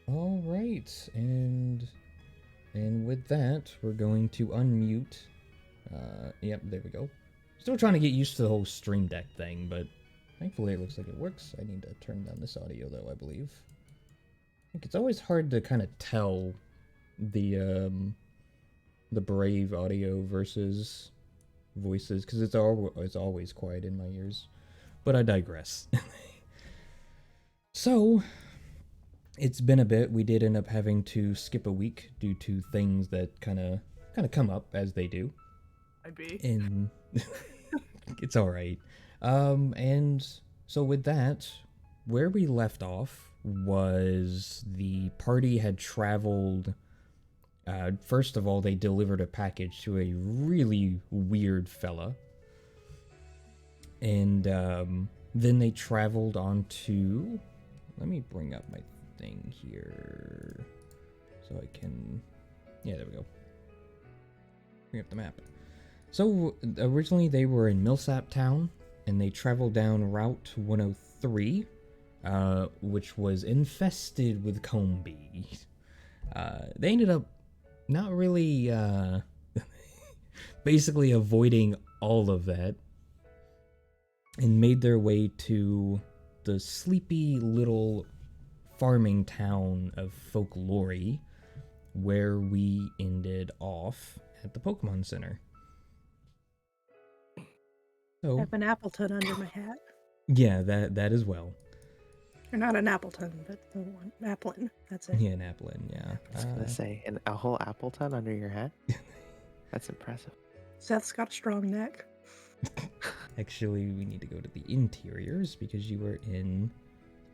All right, and with that, we're going to unmute. Yep, there we go. Still trying to get used to the whole Stream Deck thing, but thankfully it looks like it works. I need to turn down this audio though, I believe. I think it's always hard to kind of tell the Brave audio versus voices because it's always quiet in my ears. But I digress. So, it's been a bit. We did end up having to skip a week due to things that kind of come up as they do. I be. And it's all right. And so with that, where we left off was the party had traveled. First of all, they delivered a package to a really weird fella. And then they traveled on to... Let me bring up my thing here so I can... Yeah, there we go. Bring up the map. So, originally they were in Millsap Town, and they traveled down Route 103, which was infested with comb bees. They ended up not really, basically avoiding all of that, and made their way to the sleepy little farming town of Folklore, where we ended off at the Pokemon Center. So, I have an Appleton under my hat. yeah, that as well. Or not an Appleton, but the one Applin. That's it. Yeah, an Applin, yeah. I was gonna say, a whole Appleton under your hat? That's impressive. Seth's got a strong neck. Actually, we need to go to the interiors because you were in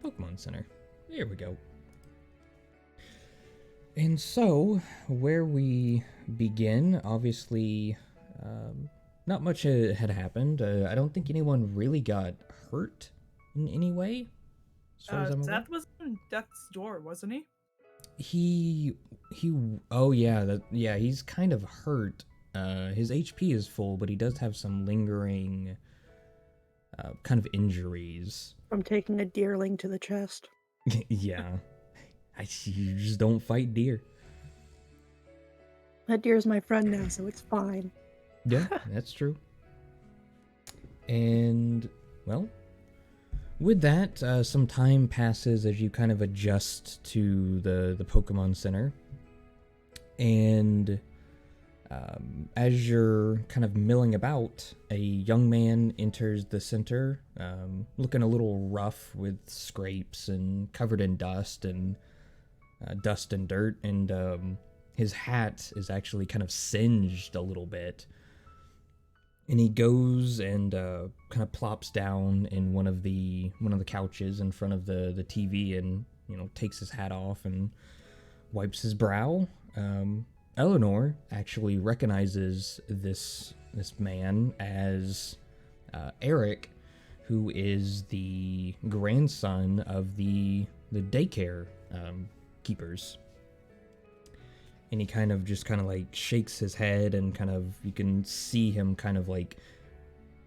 Pokemon Center. There we go. And so, where we begin, obviously, not much had happened. I don't think anyone really got hurt in any way. As far as I'm aware. Seth was in Death's Door, wasn't he? Oh yeah, he's kind of hurt. His HP is full, but he does have some lingering kind of injuries. From taking a deerling to the chest. Yeah. You just don't fight deer. That deer's my friend now, so it's fine. Yeah, that's true. And, well, with that, some time passes as you kind of adjust to the Pokemon Center. And as you're kind of milling about, a young man enters the center, looking a little rough with scrapes and covered in dust and dirt, and his hat is actually kind of singed a little bit. And he goes and kind of plops down in one of the couches in front of the TV, and takes his hat off and wipes his brow. Eleanor actually recognizes this man as Eric, who is the grandson of the daycare keepers. And he kind of like shakes his head, and kind of, you can see him kind of like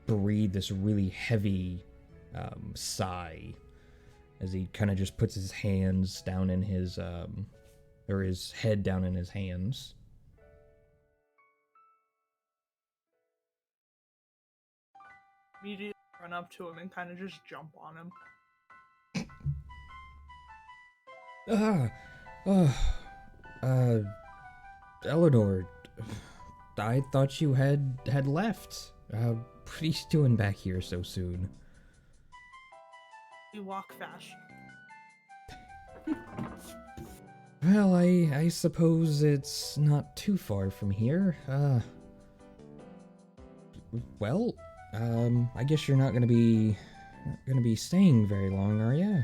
breathe this really heavy sigh as he kind of just puts his hands down in his or his head down in his hands. Immediately run up to him and kind of just jump on him. Eleanor, I thought you had left. What are you doing back here so soon? You walk fast. Well, I suppose it's not too far from here. Well, I guess you're not gonna be staying very long, are you?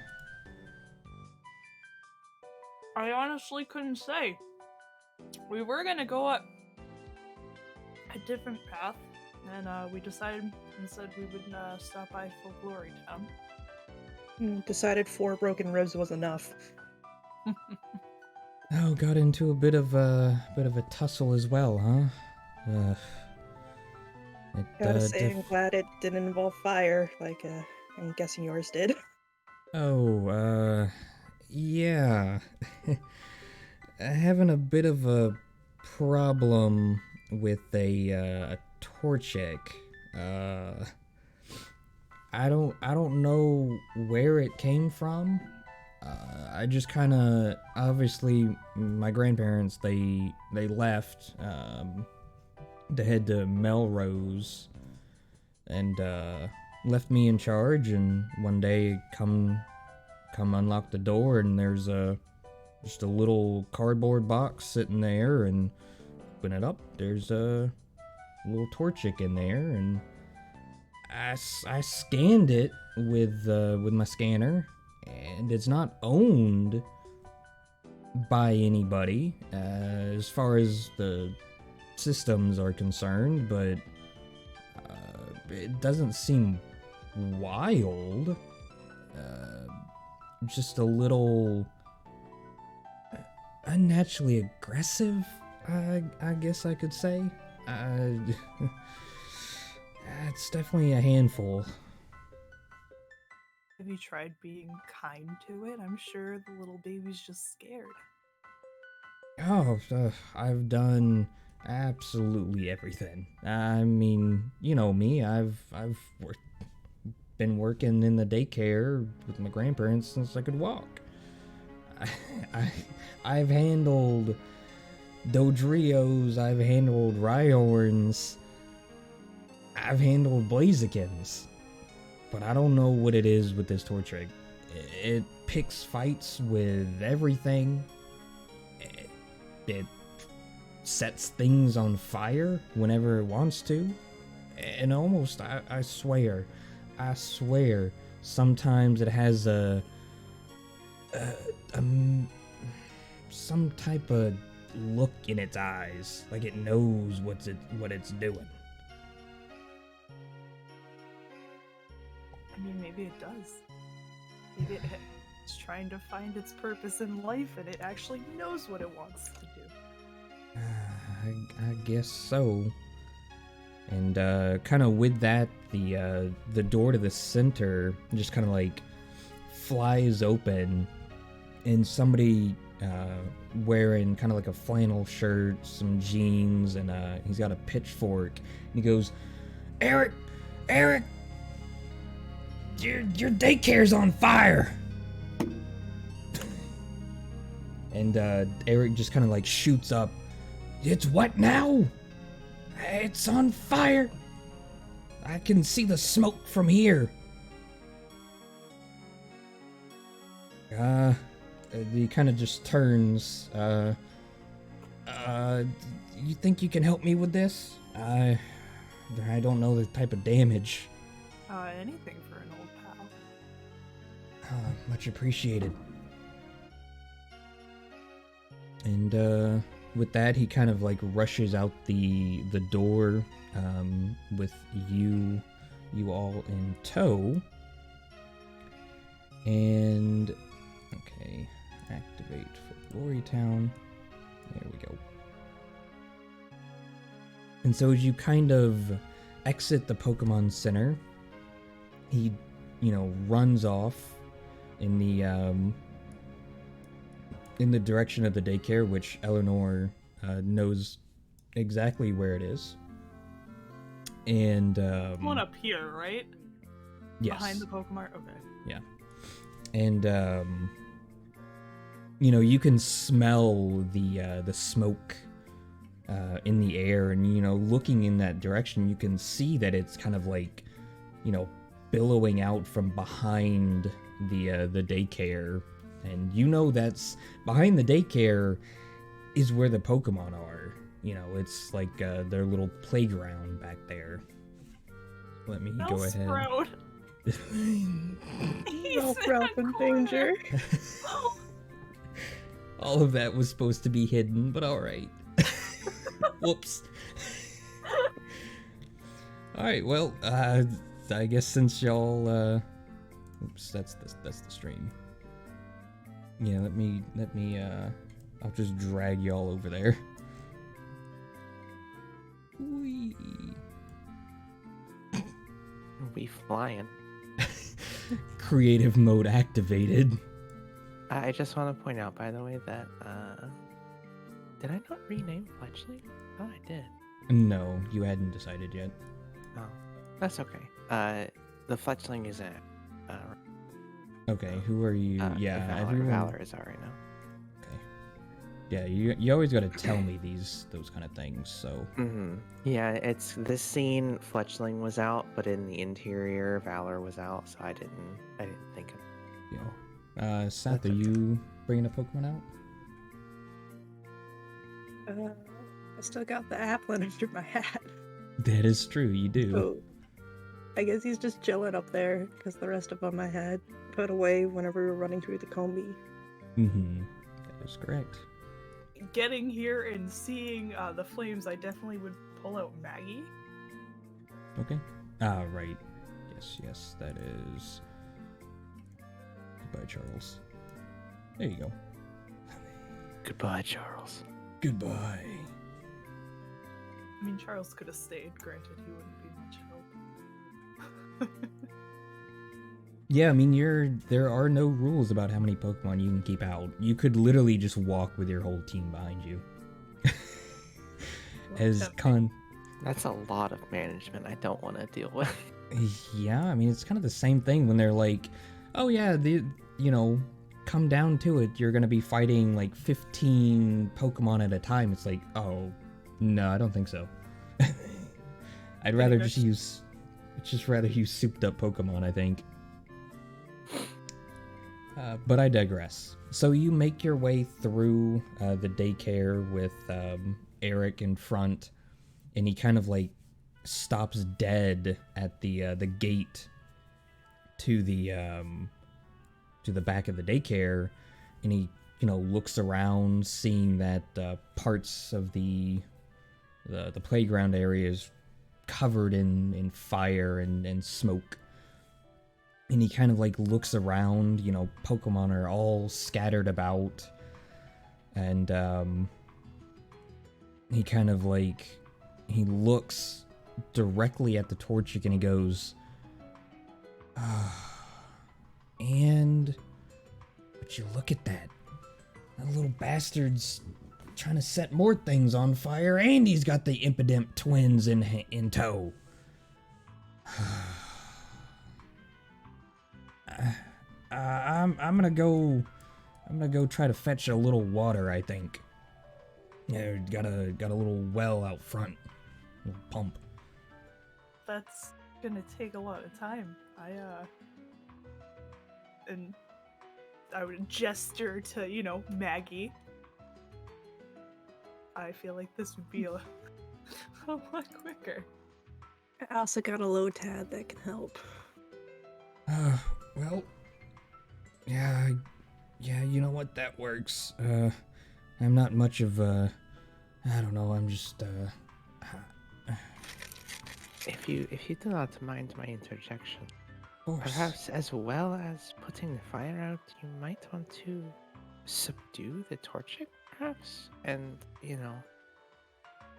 I honestly couldn't say. We were gonna go up a different path, and we decided instead we would stop by Folklore Town. Decided 4 broken ribs was enough. Oh, got into a bit of a tussle as well, huh? Gotta say, I'm glad it didn't involve fire, like I'm guessing yours did. Oh, yeah. having a bit of a problem with a Torchic. I don't know where it came from. I just kind of, obviously my grandparents, they left to head to Melrose and left me in charge, and one day come unlock the door and there's just a little cardboard box sitting there, and open it up, there's a little Torchic in there, and I scanned it with my scanner, and it's not owned by anybody as far as the systems are concerned, but it doesn't seem wild. Just a little unnaturally aggressive, I guess I could say. It's definitely a handful. Have you tried being kind to it? I'm sure the little baby's just scared. Oh, I've done absolutely everything. I mean, you know me. I've been working in the daycare with my grandparents since I could walk. I've handled Dodrios. I've handled Rhyhorns. I've handled Blazikins. But I don't know what it is with this Torchic. It picks fights with everything. It sets things on fire whenever it wants to. And almost, I swear, sometimes it has some type of look in its eyes, like it knows what it's doing. I mean, maybe it does. Maybe it's trying to find its purpose in life, and it actually knows what it wants to do. I guess so. And kind of with that, the door to the center just kind of like flies open, and somebody wearing kind of like a flannel shirt, some jeans, and he's got a pitchfork, and he goes, Eric, your daycare's on fire. And Eric just kind of like shoots up. It's what now? It's on fire. I can see the smoke from here. He kind of just turns. You think you can help me with this? I don't know the type of damage. Anything for an old pal. Much appreciated. And with that, he kind of like rushes out the door, with you all in tow. And okay, activate for Glory Town. There we go. And so as you kind of exit the Pokemon Center, he, runs off in the direction of the daycare, which Eleanor knows exactly where it is. And one up here, right? Yes. Behind the Pokemon. Okay. Yeah. And you can smell the smoke in the air, and looking in that direction, you can see that it's kind of like billowing out from behind the daycare. And that's behind the daycare is where the Pokemon are. It's like their little playground back there. Let me go ahead. Sprout. No Ralph in danger. All of that was supposed to be hidden, but alright. Whoops. Alright, well, I guess since y'all, oops, that's the stream. Yeah, let me, I'll just drag y'all over there. Whee. We flying. Creative mode activated. I just want to point out, by the way, that Did I not rename Fletchling? Oh, I did. No, you hadn't decided yet. Oh, that's okay. The Fletchling isn't. Okay, who are you? Everyone. Valor is out right now. Okay. Yeah, you always gotta tell me those kind of things. So. Yeah, it's this scene. Fletchling was out, but in the interior, Valor was out, so I didn't think of. Yeah. Seth, are you bringing a Pokemon out? I still got the Applin under my hat. That is true. You do. So I guess he's just chilling up there because the rest of them I had put away whenever we were running through the Combi. That is correct. Getting here and seeing the flames, I definitely would pull out Maggie. Okay. Right. Yes, that is. Goodbye, Charles. There you go. Goodbye, Charles. Goodbye. I mean, Charles could have stayed. Granted, he wouldn't be much help. Yeah, I mean, there are no rules about how many Pokemon you can keep out. You could literally just walk with your whole team behind you. That's a lot of management I don't want to deal with. Yeah, I mean, it's kind of the same thing when they're like, oh yeah, come down to it, you're gonna be fighting like 15 Pokemon at a time. It's like, oh, no, I don't think so. I'd rather just use souped up Pokemon, I think. But I digress. So you make your way through the daycare with Eric in front, and he kind of like stops dead at the gate to the back of the daycare, and he looks around, seeing that parts of the playground area is covered in fire and smoke. And he kind of like looks around, Pokemon are all scattered about, and he kind of like, he looks directly at the Torchic and he goes, and would you look at that? That little bastard's trying to set more things on fire, and he's got the Impidimp twins in tow. I'm gonna go try to fetch a little water, I think. Yeah, got a little well out front. A little pump. That's gonna take a lot of time. And I would gesture to, Maggie. I feel like this would be a lot quicker. I also got a Lotad that can help. Well, yeah, you know what, that works. I'm not much of I don't know, I'm just, If you do not mind my interjection, of course. perhaps as well as putting the fire out, you might want to subdue the Torchic, perhaps? And,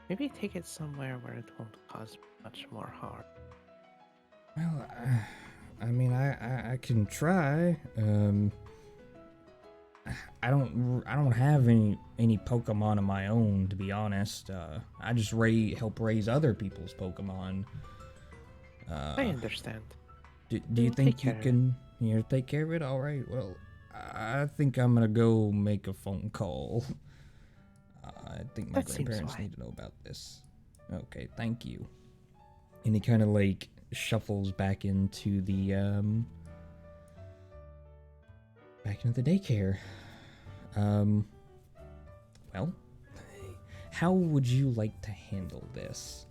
maybe take it somewhere where it won't cause much more harm. Well, I mean, I can try. I don't have any Pokemon of my own, to be honest. I just help raise other people's Pokemon. I understand. Do you think you can take care of it? All right. Well, I think I'm gonna go make a phone call. I think my grandparents need to know about this. Okay, thank you. And he kind of like shuffles back into the daycare. Well, how would you like to handle this?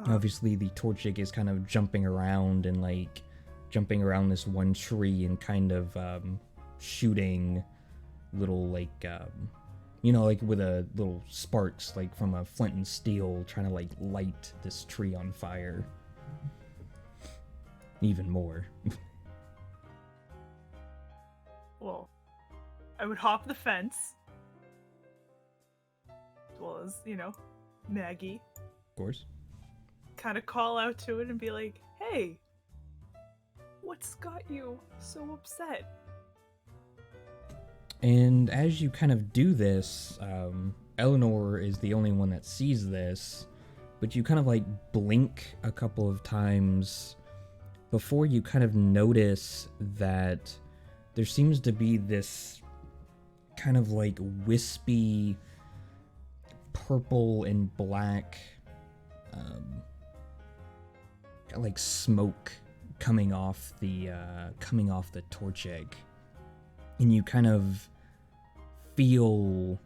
Obviously, the Torchic is kind of jumping around this one tree and kind of shooting little like with a little sparks like from a flint and steel, trying to like light this tree on fire even more. Well, I would hop the fence, as well as, Maggie. Of course. Kind of call out to it and be like, hey, what's got you so upset? And as you kind of do this, Eleanor is the only one that sees this, but you kind of like blink a couple of times before you kind of notice that there seems to be this kind of like wispy purple and black like smoke coming off the torch egg, and you kind of feel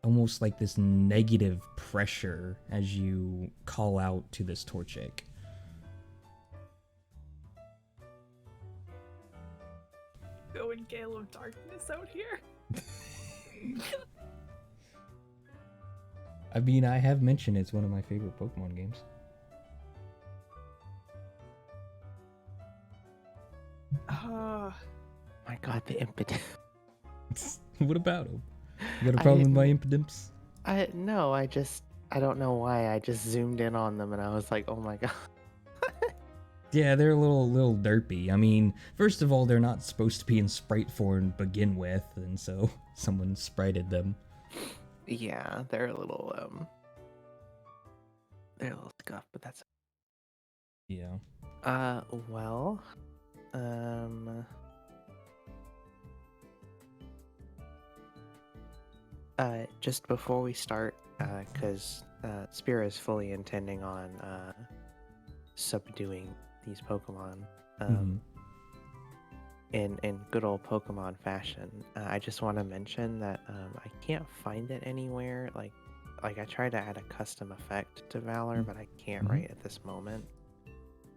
almost like this negative pressure as you call out to this torch egg. Going Gale of Darkness out here. I mean, I have mentioned it's one of my favorite Pokemon games. My god, the impotence. What about him? You got a problem with my impotence? No, I don't know why. I just zoomed in on them and I was like, oh my god. Yeah, they're a little derpy. I mean, first of all, they're not supposed to be in sprite form to begin with, and so someone sprited them. Yeah, they're a little scuffed, but that's Yeah. well, just before we start, because Spira is fully intending on subduing these Pokemon, in good old Pokemon fashion. I just want to mention that I can't find it anywhere. Like I tried to add a custom effect to Valor, but I can't right at this moment.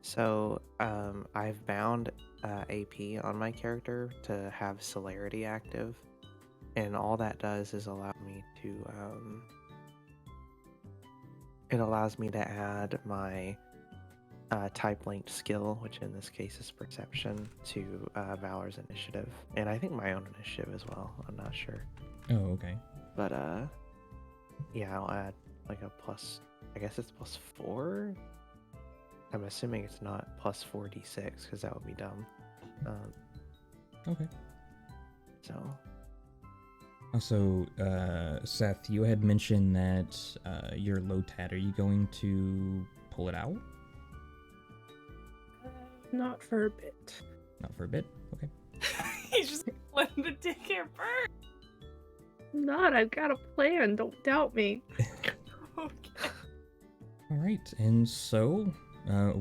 So I've bound AP on my character to have Celerity active, and all that does is allow me to it allows me to add my type linked skill, which in this case is Perception, to Valor's initiative, and I think my own initiative as well. I'm not sure. Oh, okay. But yeah, I'll add like a plus. I guess it's +4. I'm assuming it's not +4d6 because that would be dumb. Okay. So. Also, Seth, you had mentioned that your Lotat. Are you going to pull it out? Not for a bit. Not for a bit. Okay. He's just letting the daycare burn. Not. I've got a plan. Don't doubt me. Okay. All right, and so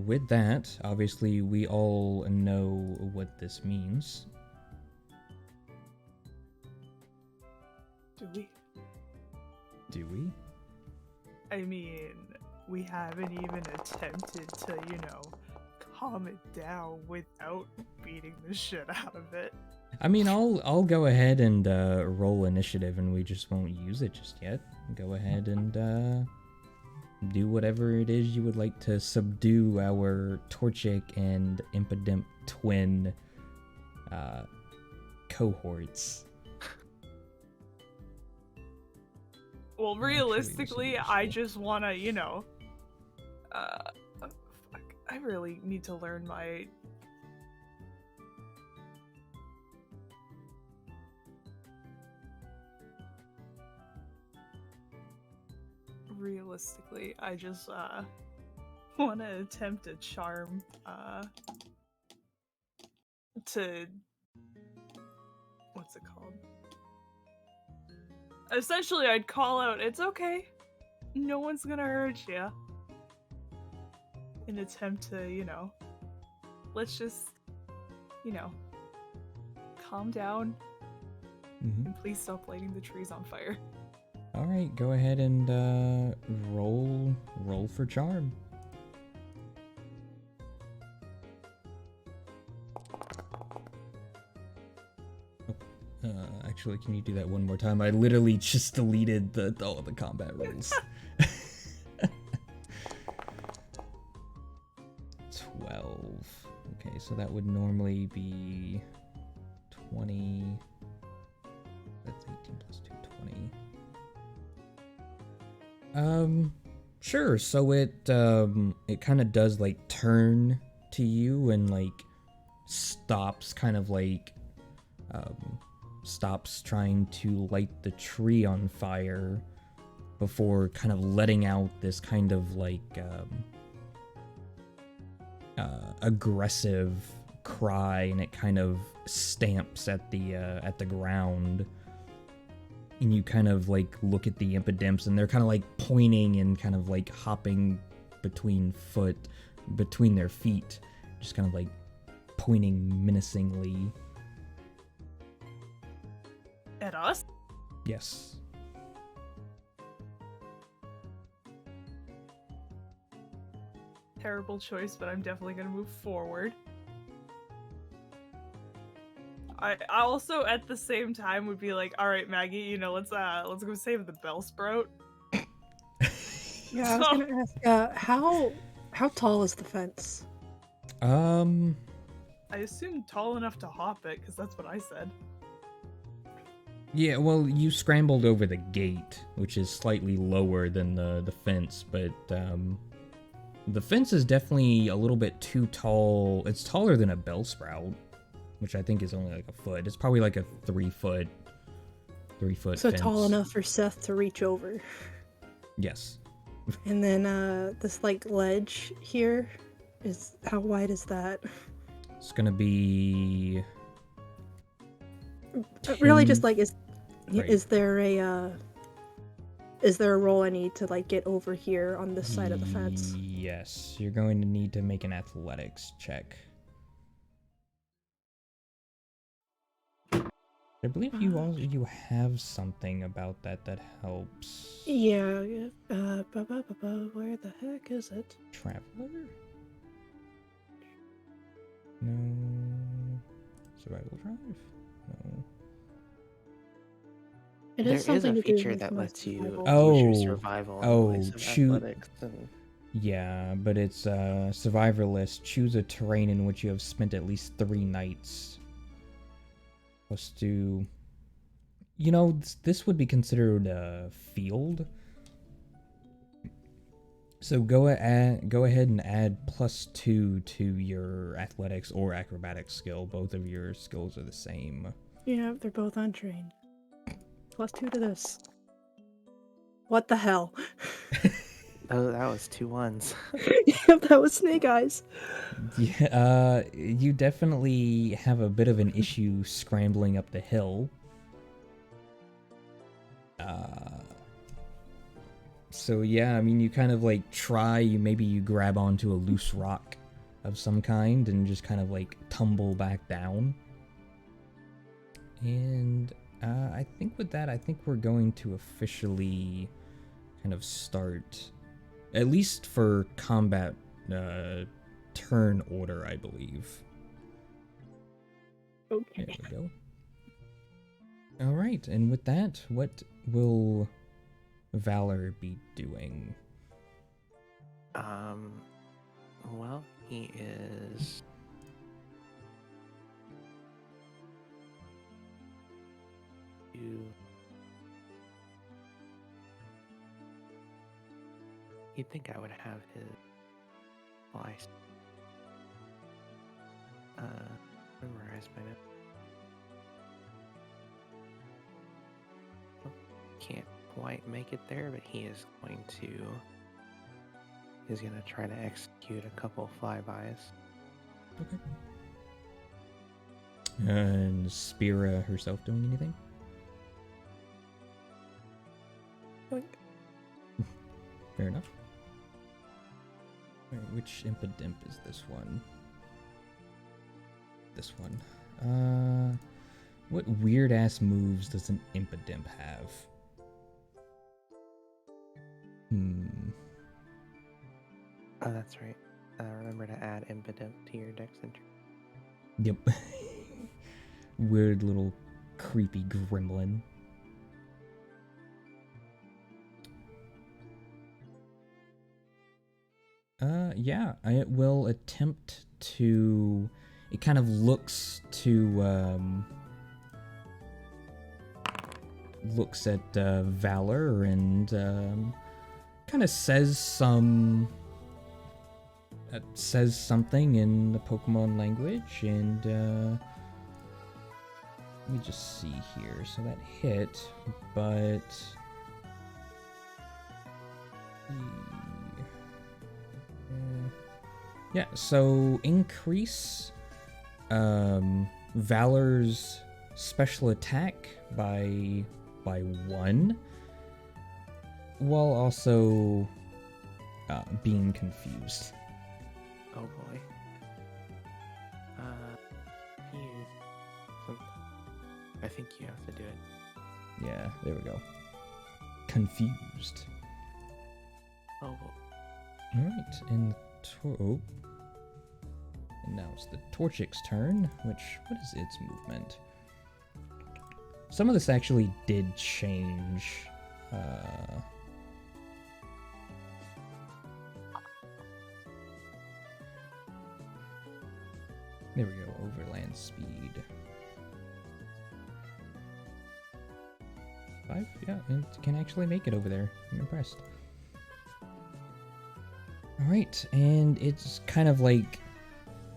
with that, obviously we all know what this means. Do we? Do we? I mean, we haven't even attempted to, calm it down without beating the shit out of it. I mean, I'll go ahead and roll initiative, and we just won't use it just yet. Go ahead and do whatever it is you would like to subdue our Torchic and Impidimp twin cohorts. Well, realistically, I just wanna, fuck, I really need to learn my... Realistically, I just, wanna attempt a charm, to... What's it called? Essentially, I'd call out, "It's okay. No one's gonna hurt you." In attempt to, let's just, calm down. And please stop lighting the trees on fire. Alright, go ahead and roll for charm. Actually, can you do that one more time? I literally just deleted all of the combat rules. 12. Okay, so that would normally be 20. That's 18 plus 2, 20. Sure. So it kind of does like turn to you and like stops, kind of like stops trying to light the tree on fire before kind of letting out this kind of like aggressive cry, and it kind of stamps at the ground. And you kind of like look at the impidimps, and they're kind of like pointing and kind of like hopping between their feet, just kind of like pointing menacingly. At us? Yes. Terrible choice, but I'm definitely gonna move forward. I also at the same time would be like, all right, Maggie, you know, let's go save the bell sprout. Yeah, I was gonna ask, how tall is the fence? I assume tall enough to hop it, because that's what I said. Yeah, well, you scrambled over the gate, which is slightly lower than the fence, but the fence is definitely a little bit too tall. It's taller than a bell sprout, which I think is only like a foot. It's probably like a 3 foot So fence. tall enough for Seth to reach over. Yes. And then this like ledge here is, how wide is that? It's gonna be Really just 10 like Right. is there a roll I need to like get over here on this side of the fence? Yes, you're going to need to make an athletics check. I believe you have something about that helps. Yeah. Where the heck is it? Traveler? No. Survival drive? No. It There is is something a to do feature with that my lets you survival. use your survival in place of athletics. And Yeah, but it's survivalist. Choose a terrain in which you have spent at least 3 nights. Plus 2. You know, this would be considered a field. So go ahead and add +2 to your athletics or acrobatics skill. Both of your skills are the same. Yeah, they're both untrained. +2 to this. What the hell? oh, that was 2 ones. Yep, that was Snake Eyes. Yeah, you definitely have a bit of an issue scrambling up the hill. So yeah, I mean, you kind of like maybe you grab onto a loose rock of some kind and just kind of like tumble back down. And I think with that, I think we're going to officially kind of start, at least for combat turn order, I believe. Okay. There we go. All right, and with that, what will Valor be doing? Well, he is. You'd think I would have his slice memorized by now. Can't quite make it there, but he's going to try to execute a couple flybys. Okay. And Spira herself doing anything? Fair enough. Alright, which impidimp is this one? This one. What weird ass moves does an impidimp have? Oh, that's right. Remember to add impidimp to your dex entry. Yep. Weird little creepy gremlin. Yeah, I will attempt to. It kind of looks at Valor and kind of says something in the Pokemon language, and Let me just see here. So that hit, but yeah. So increase Valor's special attack by 1, while also being confused. Oh boy. I think you have to do it. Yeah, there we go. Confused. Oh. All right, and and now it's the Torchic's turn. What is its movement? Some of this actually did change. There we go. Overland speed. 5? Yeah, it can actually make it over there. I'm impressed. Alright, and it's kind of like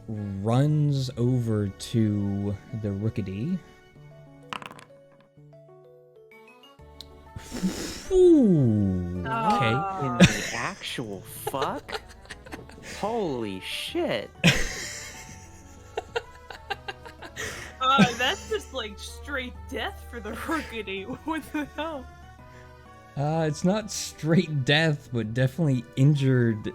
runs over to the Rookity. Ooh, okay. In the actual fuck? Holy shit. That's just like straight death for the Rookity. What the hell? It's not straight death, but definitely injured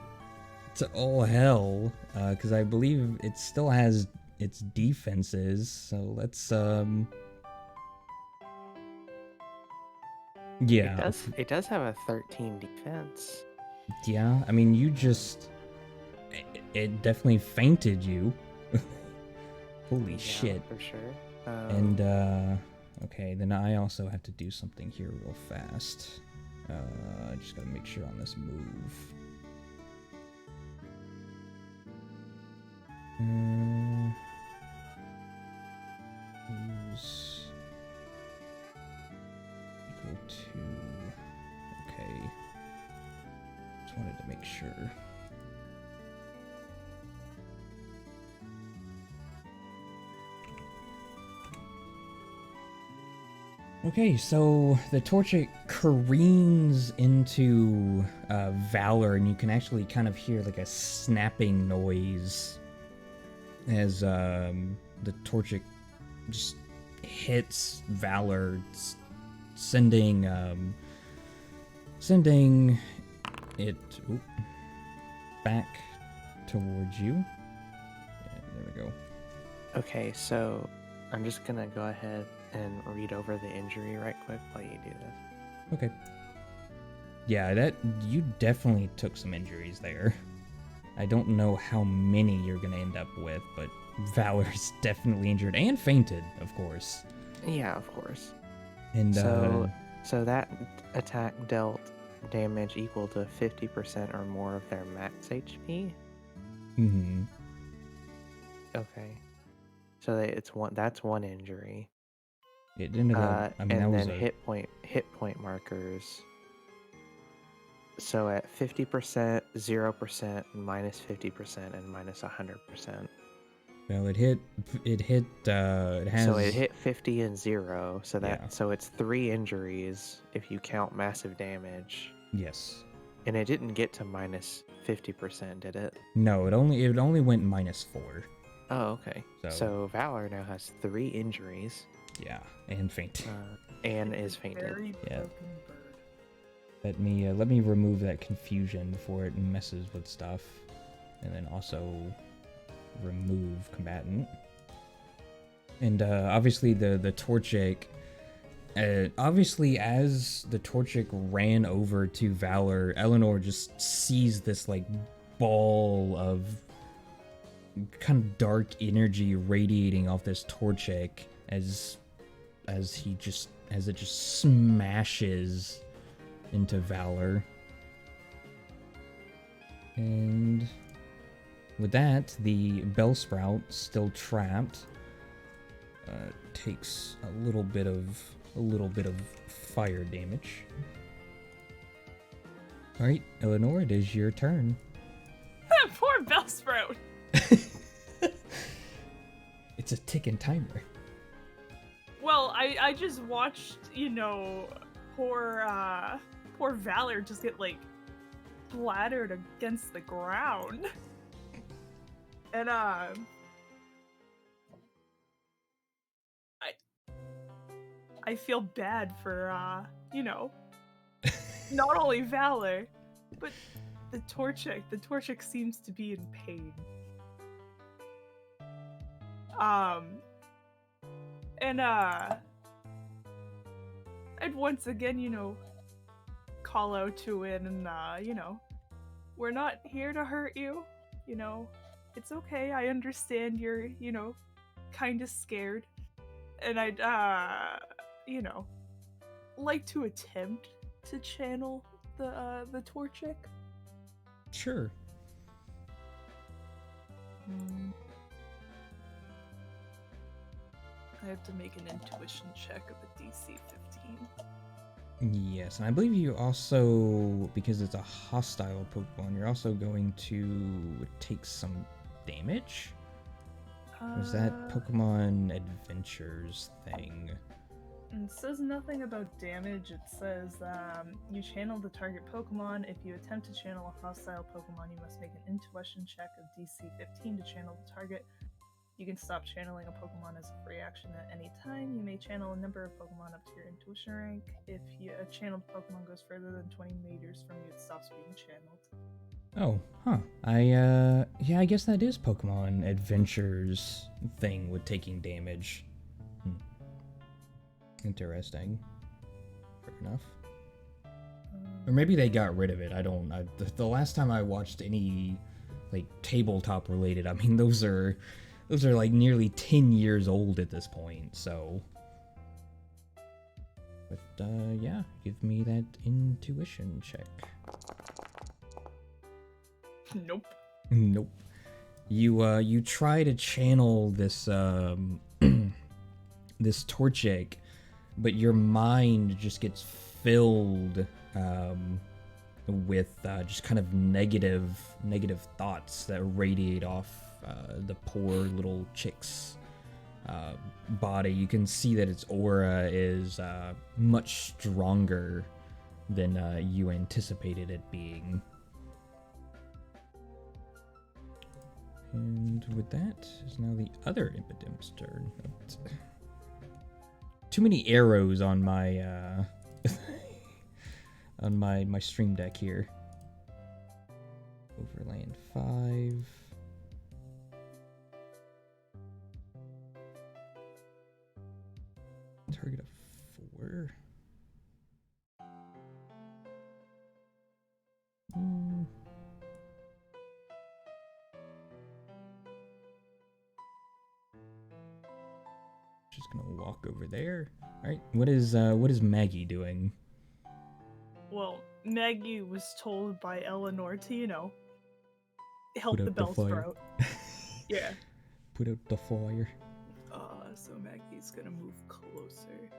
to all hell. Because I believe it still has its defenses. So let's yeah. It does have a 13 defense. Yeah, I mean, you just it definitely fainted you. Holy Yeah, shit. for sure. And okay, then I also have to do something here real fast. I just gotta make sure on this move. Use equal to. Okay. Just wanted to make sure. Okay, so the Torchic careens into Valor, and you can actually kind of hear like a snapping noise as the Torchic just hits Valor, sending it back towards you. Yeah, there we go. Okay, so I'm just gonna go ahead and read over the injury right quick while you do this. Okay. Yeah, that you definitely took some injuries there. I don't know how many you're gonna end up with, but Valor's definitely injured and fainted, of course. Yeah, of course. And so that attack dealt damage equal to 50% or more of their max HP. Mm-hmm. Okay. So that's one injury. It ended up. I mean, that and was then hit point markers. So at 50%, 0%, minus 50%, and minus 100%. Well, it hit. It has. So it hit 50 and 0. So Yeah. so it's 3 injuries if you count massive damage. Yes. And it didn't get to minus 50%, did it? No, it only went -4. Oh, okay. So- So Valor now has 3 injuries. Yeah, and faint. And is fainted. Very Yeah. broken bird. Let me remove that confusion before it messes with stuff, and then also remove combatant. And obviously the Torchic. Obviously, as the Torchic ran over to Valor, Eleanor just sees this like ball of kind of dark energy radiating off this Torchic as it just smashes into Valor. And with that, the Bellsprout, still trapped, takes a little bit of fire damage. All right, Eleanor, it is your turn. Poor Bellsprout. It's a ticking timer. Well, Well, I just watched, you know, poor Valor just get like splattered against the ground. And I feel bad for you know, not only Valor, but the Torchic. The Torchic seems to be in pain. And I'd once again, you know, call out to it and you know, we're not here to hurt you, you know. It's okay. I understand you're, you know, kind of scared. And I'd you know, like to attempt to channel the Torchic. Sure. I have to make an intuition check of a DC 15. Yes, and I believe you also, because it's a hostile Pokemon, you're also going to take some damage? Or is that Pokemon Adventures thing? It says nothing about damage. It says you channel the target Pokemon. If you attempt to channel a hostile Pokemon, you must make an intuition check of DC 15 to channel the target. You can stop channeling a Pokemon as a free action at any time. You may channel a number of Pokemon up to your intuition rank. If a channeled Pokemon goes further than 20 meters from you, it stops being channeled. Oh, huh. Yeah, I guess that is Pokemon Adventures thing with taking damage. Interesting. Fair enough. Or maybe they got rid of it. The last time I watched any, like, tabletop related, I mean, those are like nearly 10 years old at this point, so. But, yeah, give me that intuition check. Nope. Nope. You try to channel this, this Torchic, but your mind just gets filled, with, just kind of negative thoughts that radiate off, the poor little chick's body. You can see that its aura is much stronger than you anticipated it being. And with that is now the other Impidim's turn. Too many arrows on my on my stream deck here. Overland 5. Target of 4. Just gonna walk over there. All right. What is Maggie doing? Well, Maggie was told by Eleanor to, you know, help Put the out the fire. Bellsprout. Yeah. Put out the fire. So Maggie's gonna move closer.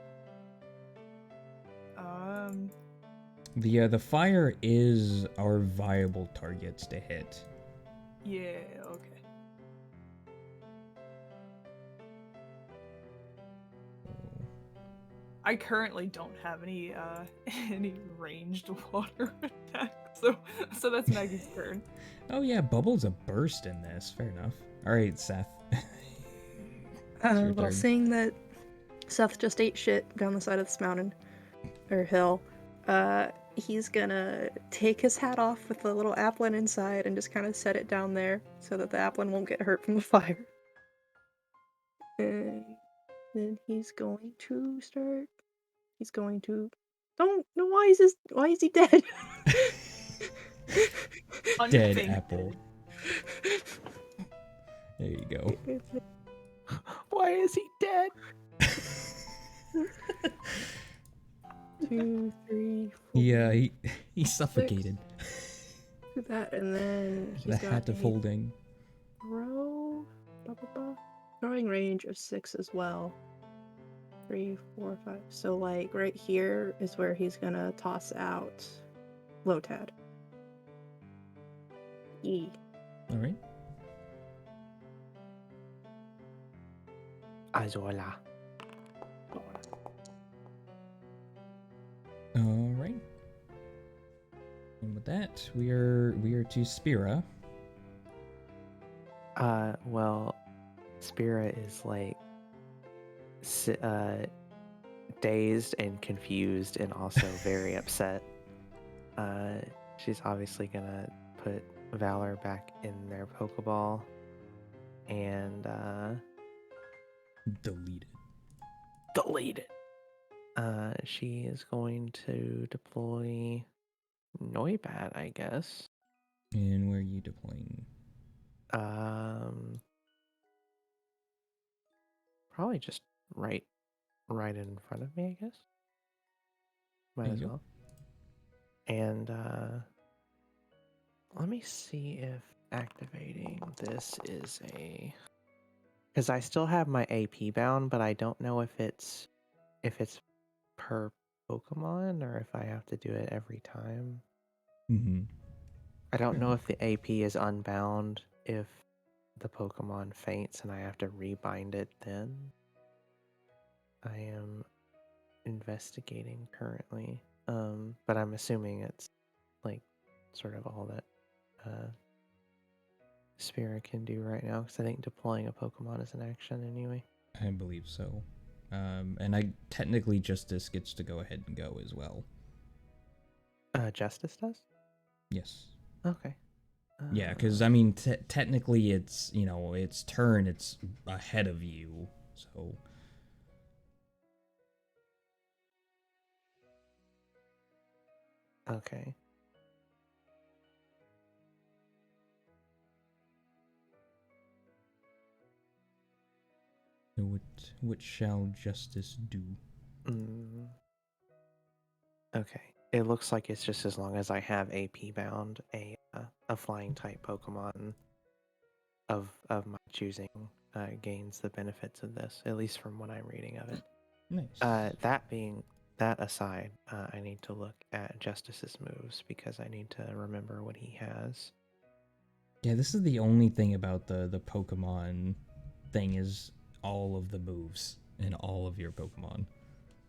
The fire is our viable targets to hit. Yeah, okay. I currently don't have any any ranged water attack, so that's Maggie's turn. Oh yeah, Bubble's a burst in this. Fair enough. All right, Seth. Well, turn. seeing that Seth just ate shit down the side of this mountain or hill, he's gonna take his hat off with the little applin inside and just kind of set it down there so that the applin won't get hurt from the fire. And then he's going to start. He's going to. Don't know why is he dead? Dead apple. There you go. Why is he dead? 2, 3, 4. Yeah, he suffocated. That, and then The he's got hat of a holding. throwing range of 6 as well. 3, 4, 5. So like right here is where he's gonna toss out Lotad. E. All right. Azola. And with that, we are to Spira. Well, Spira is like dazed and confused and also very upset. She's obviously gonna put Valor back in their Pokeball and Delete delete it. She is going to deploy Noibat, I guess. it. And where are you deploying? Probably just right in front of me, I guess. Might There as you go. well. And let me see if activating this is because I still have my AP bound, but I don't know if it's per Pokemon or if I have to do it every time. Mm-hmm. I don't know if the AP is unbound if the Pokemon faints and I have to rebind it then. I am investigating currently. But I'm assuming it's like sort of all that Spira can do right now, because I think deploying a Pokemon is an action anyway. I believe so. And I technically Justice gets to go ahead and go as well. Justice does? Yes. Okay. Yeah, because I mean, technically, it's its turn. It's ahead of you, so. Okay. So what shall Justice do? Okay. It looks like it's just as long as I have AP bound, a flying type Pokemon of my choosing gains the benefits of this, at least from what I'm reading of it. Nice. That aside, I need to look at Justice's moves because I need to remember what he has. Yeah, this is the only thing about the Pokemon thing is all of the moves in all of your Pokemon.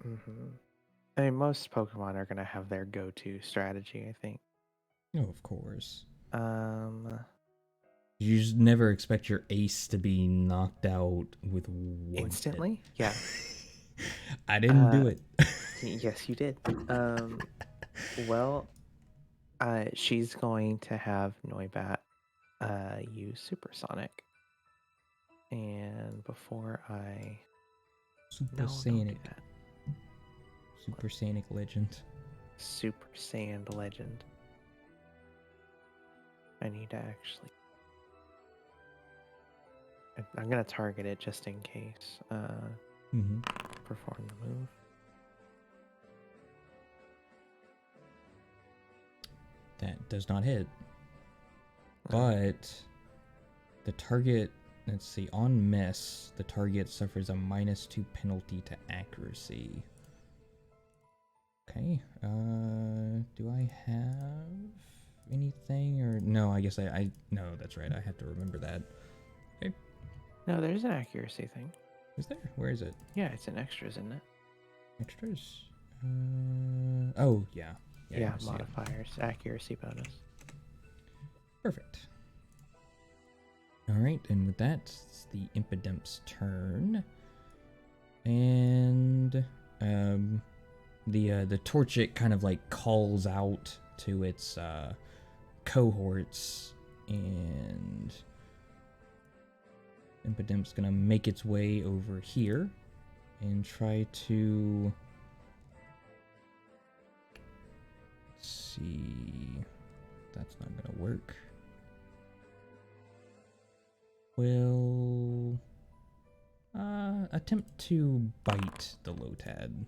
Mm-hmm. I mean, most Pokemon are going to have their go-to strategy, I think. Oh, of course. You just never expect your ace to be knocked out with one instantly? hit. Yeah. I didn't do it. Yes, you did. Well, she's going to have Noibat use Supersonic. And before I... Super No, Saiyan. don't do that. Super Saiyan Legend. Super Saiyan Legend. I need to actually... I'm going to target it just in case. Perform the move. That does not hit. But the target, let's see, on miss, the target suffers a -2 penalty to accuracy. Okay, do I have anything or no, I guess I no, that's right. I have to remember that. Okay. No, there's an accuracy thing. Is there? Where is it? Yeah, it's in extras, isn't it? Extras. Oh, yeah. Yeah, I see it. modifiers, accuracy bonus. Perfect. All right, and with that, it's the Impidemp's turn, and the Torchic kind of like calls out to its cohorts, and Impidemp's gonna make its way over here and try to see. That's not gonna work. Will attempt to bite the Lotad.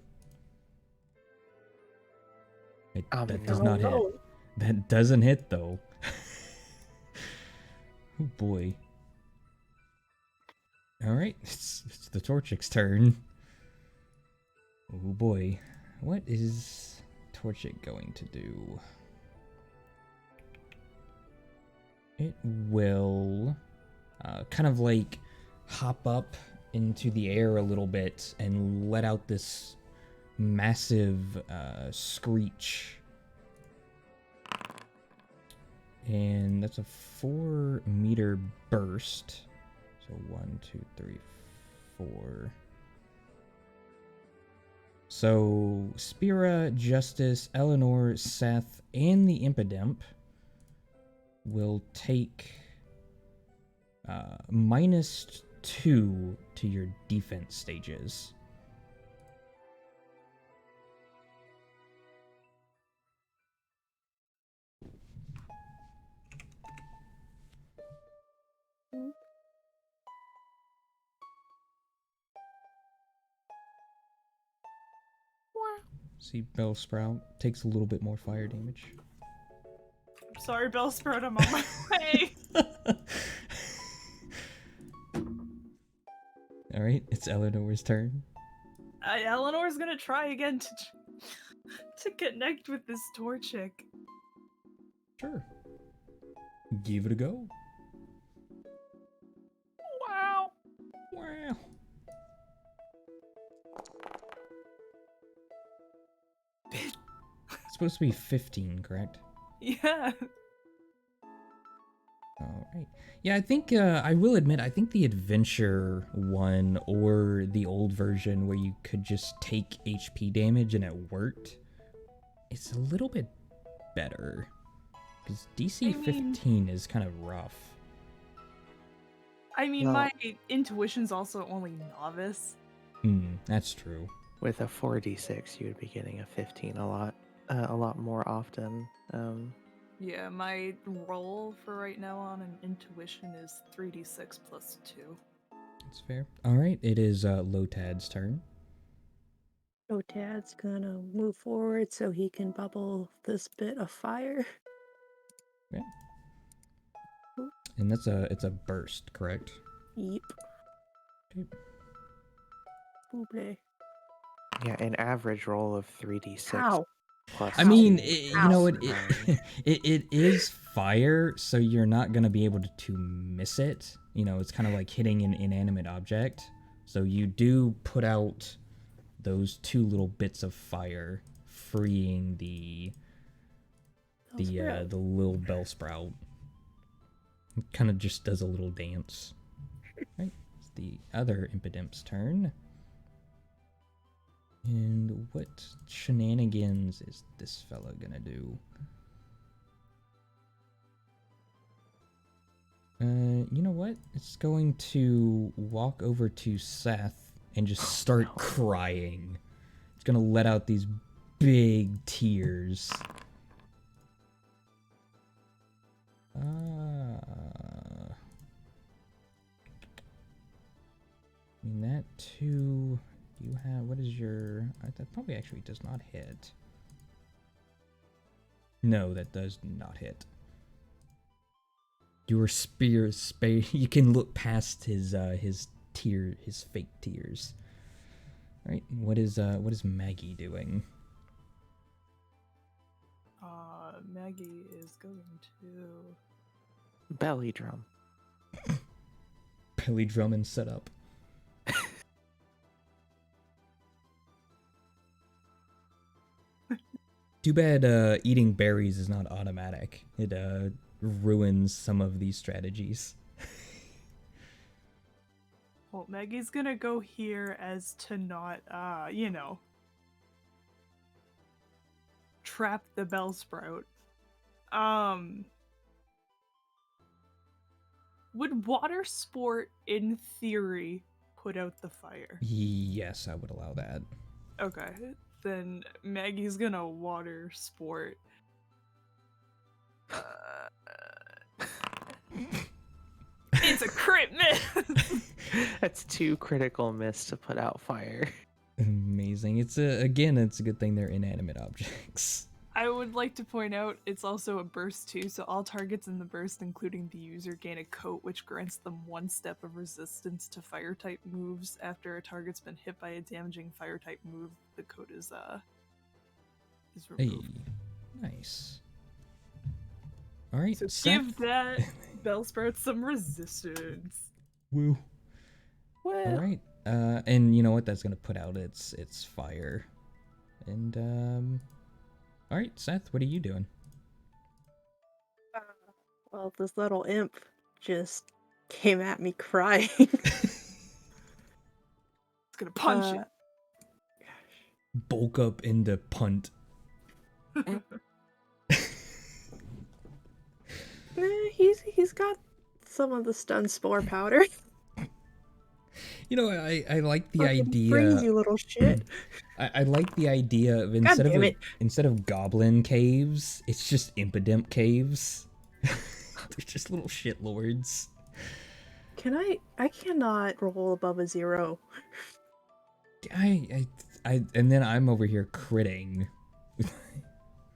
That does not hit. That doesn't hit though. Oh boy. Alright, it's the Torchic's turn. Oh boy. What is Torchic going to do? It will kind of like hop up into the air a little bit and let out this massive screech. And that's a 4-meter burst. So 1, 2, 3, 4. So Spira, Justice, Eleanor, Seth, and the Impidimp will take -2 to your defense stages. See, Bellsprout takes a little bit more fire damage. I'm sorry, Bellsprout, I'm on my way. All right, it's Eleanor's turn. Eleanor's gonna try again to connect with this door chick. Sure. Give it a go. Wow. Wow. It's supposed to be 15, correct? Yeah. All right. Yeah, I think I will admit I think the adventure one or the old version where you could just take HP damage and it worked, it's a little bit better because DC 15 is kind of rough. I mean, Well- my intuition's also only novice. That's true. With a 4d6, you would be getting a 15 a lot more often. Yeah, my roll for right now on an intuition is 3d6 plus 2. That's fair. All right, it is Lotad's turn. Otad's gonna move forward so he can bubble this bit of fire. Yeah. And it's a burst, correct? Yep. Okay. Booble. Yeah, an average roll of 3d6 Ow. plus. I mean, 2 you know, is 9. it is fire, so you're not gonna be able to miss it. You know, it's kind of like hitting an inanimate object. So you do put out those 2 little bits of fire, freeing the little Bellsprout. It kind of just does a little dance. Right, it's the other Impidimp's turn. And what shenanigans is this fella gonna do? You know what? It's going to walk over to Seth and just start crying. It's gonna let out these big tears. I mean, that too. You have, what is your, that probably actually does not hit. No, that does not hit. Your spear, you can look past his fake tears. All right, what is Maggie doing? Maggie is going to... Belly drum. Belly drum and set up. Too bad eating berries is not automatic. It ruins some of these strategies. Well, Maggie's gonna go here as to not, trap the Bellsprout. Would water sport, in theory, put out the fire? Yes, I would allow that. Okay, then Maggie's gonna water sport. It's a crit miss! That's 2 critical miss to put out fire. Amazing. It's a good thing they're inanimate objects. I would like to point out it's also a burst too, so all targets in the burst, including the user, gain a coat which grants them 1 step of resistance to fire type moves. After a target's been hit by a damaging fire type move, the coat is removed. Hey, nice. All right, So Seth. give that Bellsprout some resistance. Woo. Well, All right. And you know what? That's gonna put out its fire. And all right, Seth. What are you doing? Well, this little imp just came at me crying. It's gonna punch it. Bulk up into punt. He's got some of the stun spore powder. You know, I like the Fucking idea. freeze, you little shit. I like the idea of God damn it. instead of goblin caves, it's just impidimp caves. They're just little shit lords. I cannot roll above a 0. And then I'm over here critting.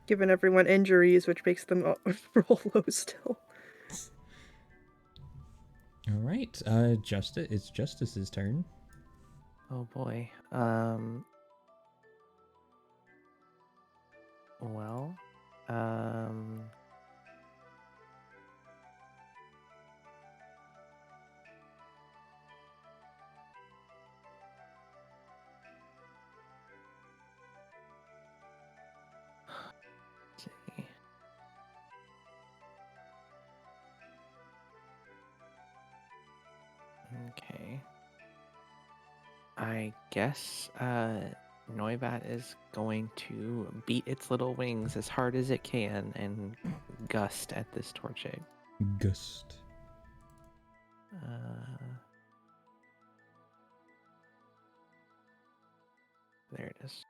Giving everyone injuries, which makes them roll low still. All right, it's Justice's turn. Oh boy. Well, let's see. Okay. I guess Noibat is going to beat its little wings as hard as it can and gust at this Torchic. Gust. There it is.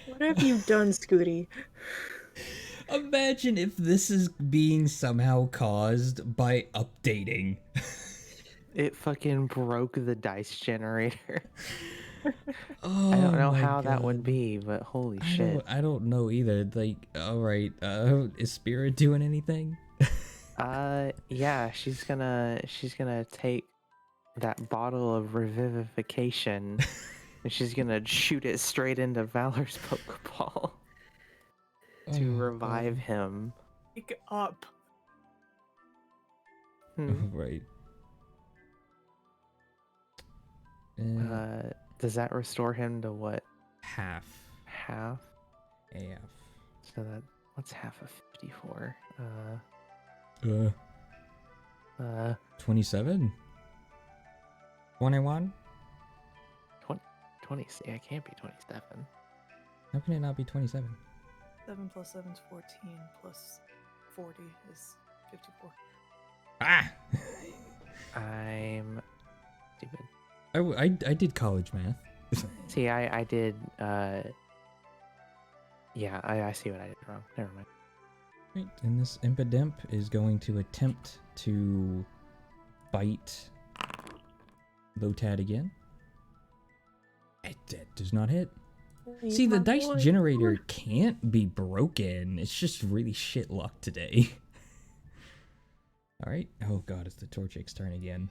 What have you done, Scooty? Imagine if this is being somehow caused by updating. It fucking broke the dice generator. Oh, I don't know my how that God. would be, but holy shit. I don't know either. Like, all right, is Spirit doing anything? Yeah, she's gonna take that bottle of revivification and she's gonna shoot it straight into Valor's Pokeball to revive him. Wake up. Right. Does that restore him to what? Half. Half? AF. So what's half of 54? 27? 21? 20. See, I can't be 27. How can it not be 27? 7 plus 7 is 14, plus 40 is 54. Ah! I'm stupid. I did college math. See, I did, yeah, I see what I did wrong. Never mind. Right, and this Impidimp is going to attempt to bite Lotad again. That does not hit. See, the dice generator can't be broken. It's just really shit luck today. Alright. Oh god, it's the Torchic's turn again.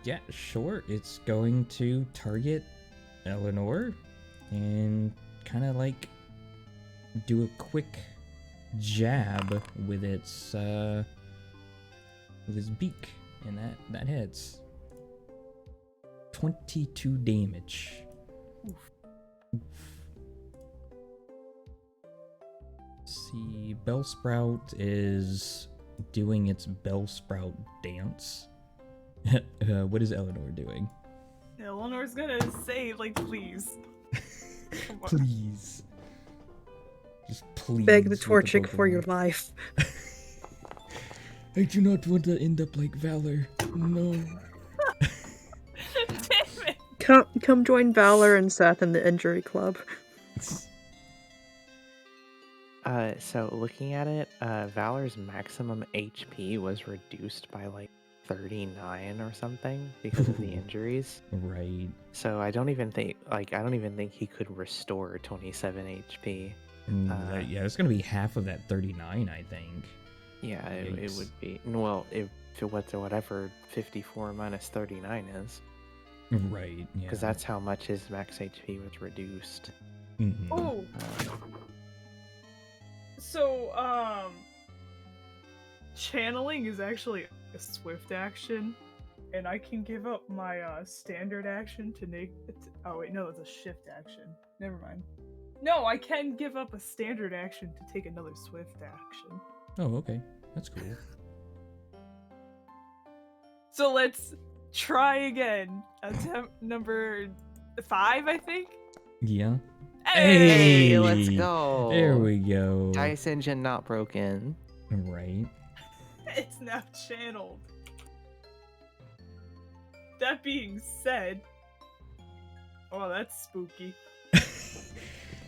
Yeah, sure. It's going to target Eleanor and kind of like do a quick jab with its beak, and that hits. 22 damage. Oof. See, Bellsprout is doing its Bellsprout dance. What is Eleanor doing? Eleanor's gonna say, like, please. Come on. Please. Just please. Beg the with Torchic for Pokemon. your life. I do not want to end up like Valor. No. Damn it! Come join Valor and Seth in the injury club. So looking at it, Valor's maximum HP was reduced by like 39 or something because of the injuries. Right. So I don't even think he could restore 27 HP. Yeah, it's gonna be half of that 39, I think. Yeah, it would be. Well, if whatever 54 minus 39 is. Right. Yeah. Because that's how much his max HP was reduced. Mm-hmm. Oh! So, channeling is actually a swift action, and I can give up my standard action to make. Oh wait, no, it's a shift action. Never mind. No, I can give up a standard action to take another swift action. Oh, okay. That's cool. So let's try again. Attempt number 5, I think. Yeah. Hey, let's go. There we go. Dice engine not broken. Right. It's now channeled. That being said, oh, that's spooky.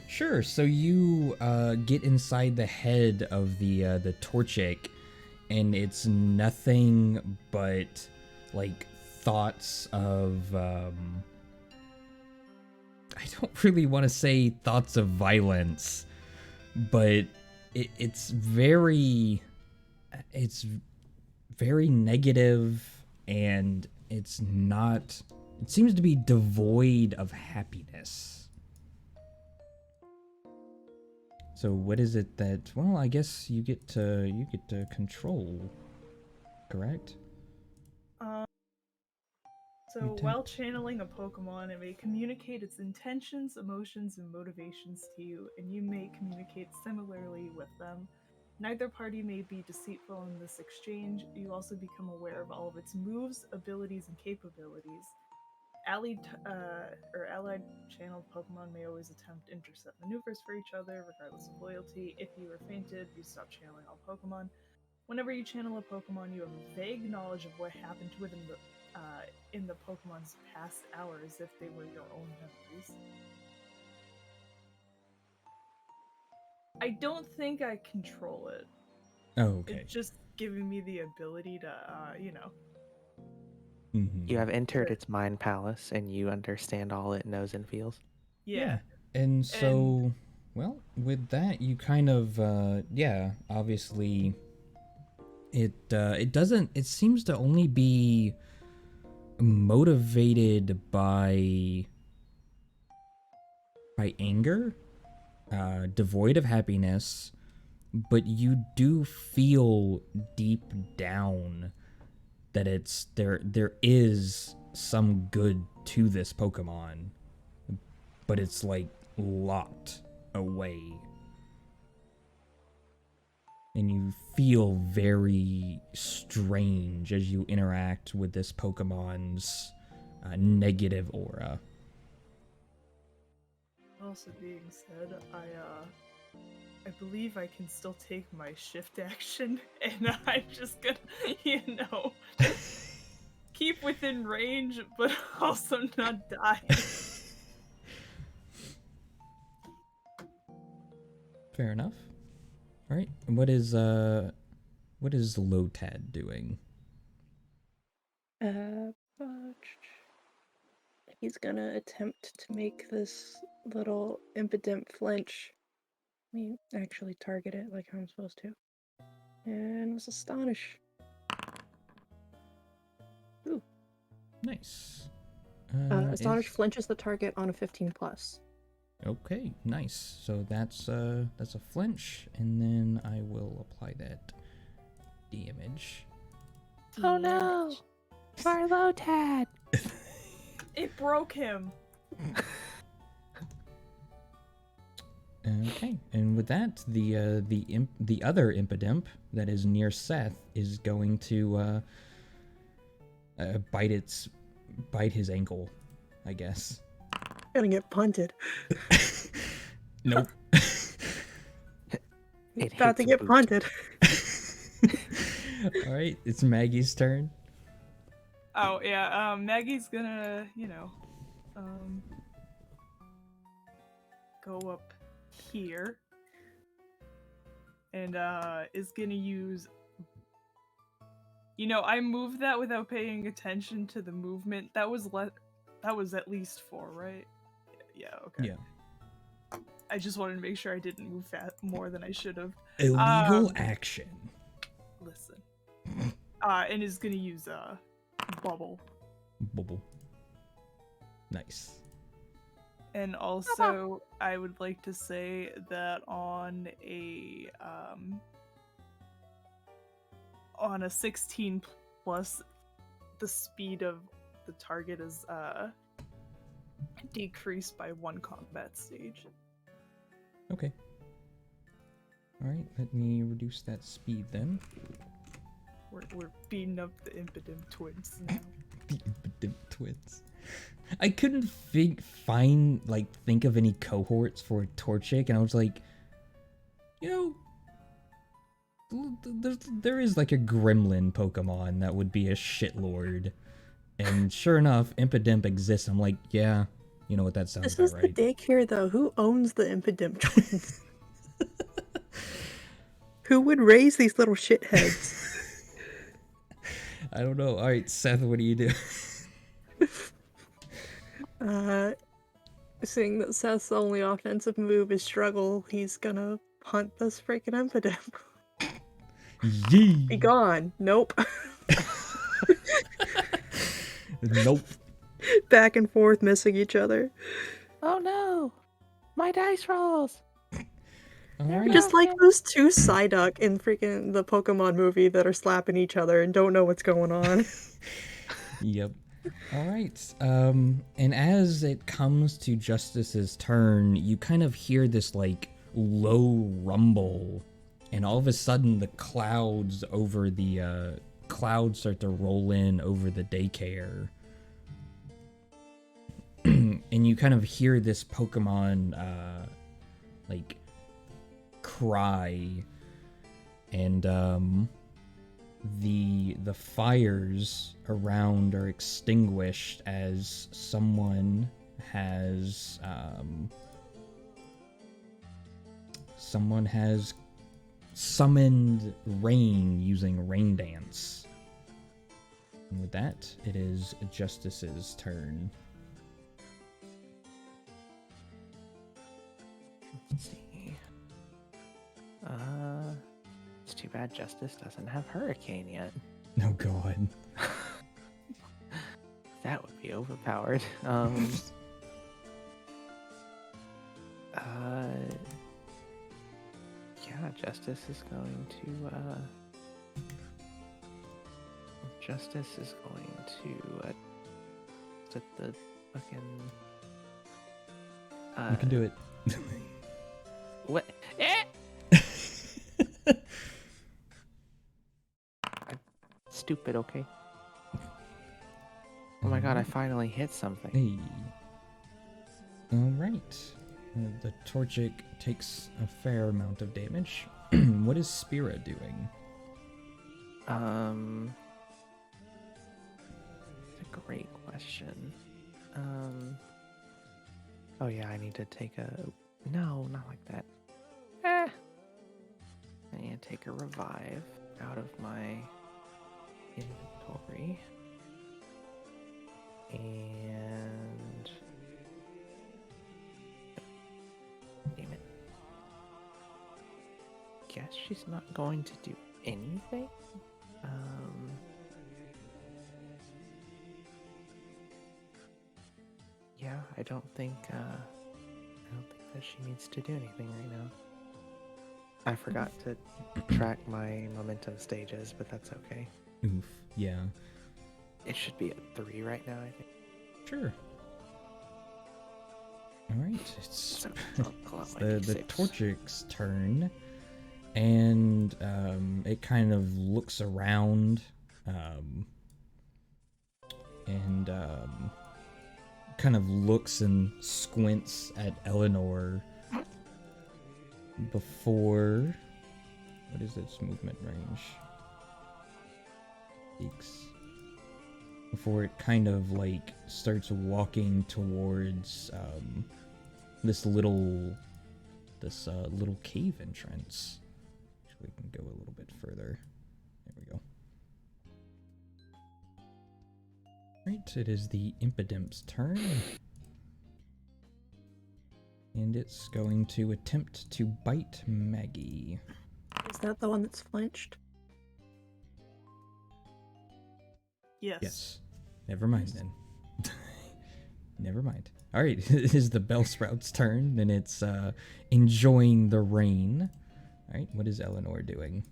Sure. So you get inside the head of the Torchic, and it's nothing but like thoughts of I don't really want to say thoughts of violence, but it's very negative, and it's not. It seems to be devoid of happiness. So what is it that? Well, I guess you get to control, correct? So while channeling a Pokemon, it may communicate its intentions, emotions, and motivations to you, and you may communicate similarly with them. Neither party may be deceitful in this exchange. You also become aware of all of its moves, abilities, and capabilities. Allied channeled Pokemon may always attempt intercept maneuvers for each other, regardless of loyalty. If you are fainted, you stop channeling all Pokemon. Whenever you channel a Pokemon, you have a vague knowledge of what happened within the in the Pokemon's past hours, if they were your own memories. I don't think I control it. Oh, okay. It's just giving me the ability to, Mm-hmm. You have entered its mind palace, and you understand all it knows and feels. Yeah. And so, well, with that, you kind of, obviously, it doesn't. It seems to only be motivated by anger, devoid of happiness, but you do feel deep down that there is some good to this Pokemon, but it's like locked away. And you feel very strange as you interact with this Pokemon's negative aura. Also being said, I believe I can still take my shift action, and I'm just gonna, keep within range, but also not die. Fair enough. All right. And what is Lotad doing? He's gonna attempt to make this little impidimp flinch. I mean, actually target it like I'm supposed to. And was astonish. Ooh. Nice. Astonish flinches the target on a 15 plus. Okay, nice. So that's a flinch, and then I will apply that damage. Oh no! Our Lotad! It broke him. Okay, and with that, the other Impidimp that is near Seth is going to bite his ankle, I guess. Gonna get punted. Nope. About to get punted. All right, it's Maggie's turn. Oh yeah, Maggie's gonna, go up here, and is gonna use. I moved that without paying attention to the movement. That was at least 4, right? Yeah. Okay. Yeah. I just wanted to make sure I didn't move more than I should have. Illegal action. Listen. And is gonna use Bubble. Bubble. Nice. And also, I would like to say that on a 16 plus, the speed of the target is decreased by 1 combat stage. Okay. Alright, let me reduce that speed then. We're beating up the Impidimp twins now. The Impidimp twins. I couldn't think of any cohorts for Torchic, and I was like, you know, there is like a gremlin Pokemon that would be a shitlord. And sure enough, Impidimp exists. I'm like, yeah, you know what, that sounds This about is the right. daycare, though. Who owns the Impidimp twins? Who would raise these little shitheads? I don't know. Alright, Seth, what do you do? Seeing that Seth's only offensive move is struggle, he's gonna hunt this freaking Impidimp. Yee! Be gone. Nope. Nope. Back and forth, missing each other. Oh no! My dice rolls! Alright. Just like those two Psyduck in freaking the Pokemon movie that are slapping each other and don't know what's going on. Yep. Alright. And as it comes to Justice's turn, you kind of hear this like low rumble, and all of a sudden the clouds over the clouds start to roll in over the daycare. And you kind of hear this Pokemon like cry, and the fires around are extinguished as someone has summoned rain using Rain Dance. And with that, it is Justice's turn. Let's see. It's too bad Justice doesn't have Hurricane yet. Oh god. That would be overpowered. Yeah, Justice is going to set the fucking You can do it. what? I'm stupid, okay? Oh my god, I finally hit something. Hey. Alright. The Torchic takes a fair amount of damage. What is Spira doing? It's a great question. Oh yeah, I need to take a... No, not like that. I need to take a revive out of my inventory. And... Damn it. Guess she's not going to do anything? Yeah, I don't think that she needs to do anything right now. I forgot to track my momentum stages, but that's okay. Oof, yeah. It should be at 3 right now, I think. Sure. Alright, it's So, it's the Torchic's turn, and it kind of looks around, and kind of looks and squints at Eleanor before... What is its movement range? Before it kind of like starts walking towards this little cave entrance. We can go a little bit further. There we go. Right, it is the Impidimp's turn. And it's going to attempt to bite Maggie. Is that the one that's flinched? Yes. Yes. Never mind then. Never mind. All right, it is the Bellsprout's turn, and it's enjoying the rain. All right, what is Eleanor doing?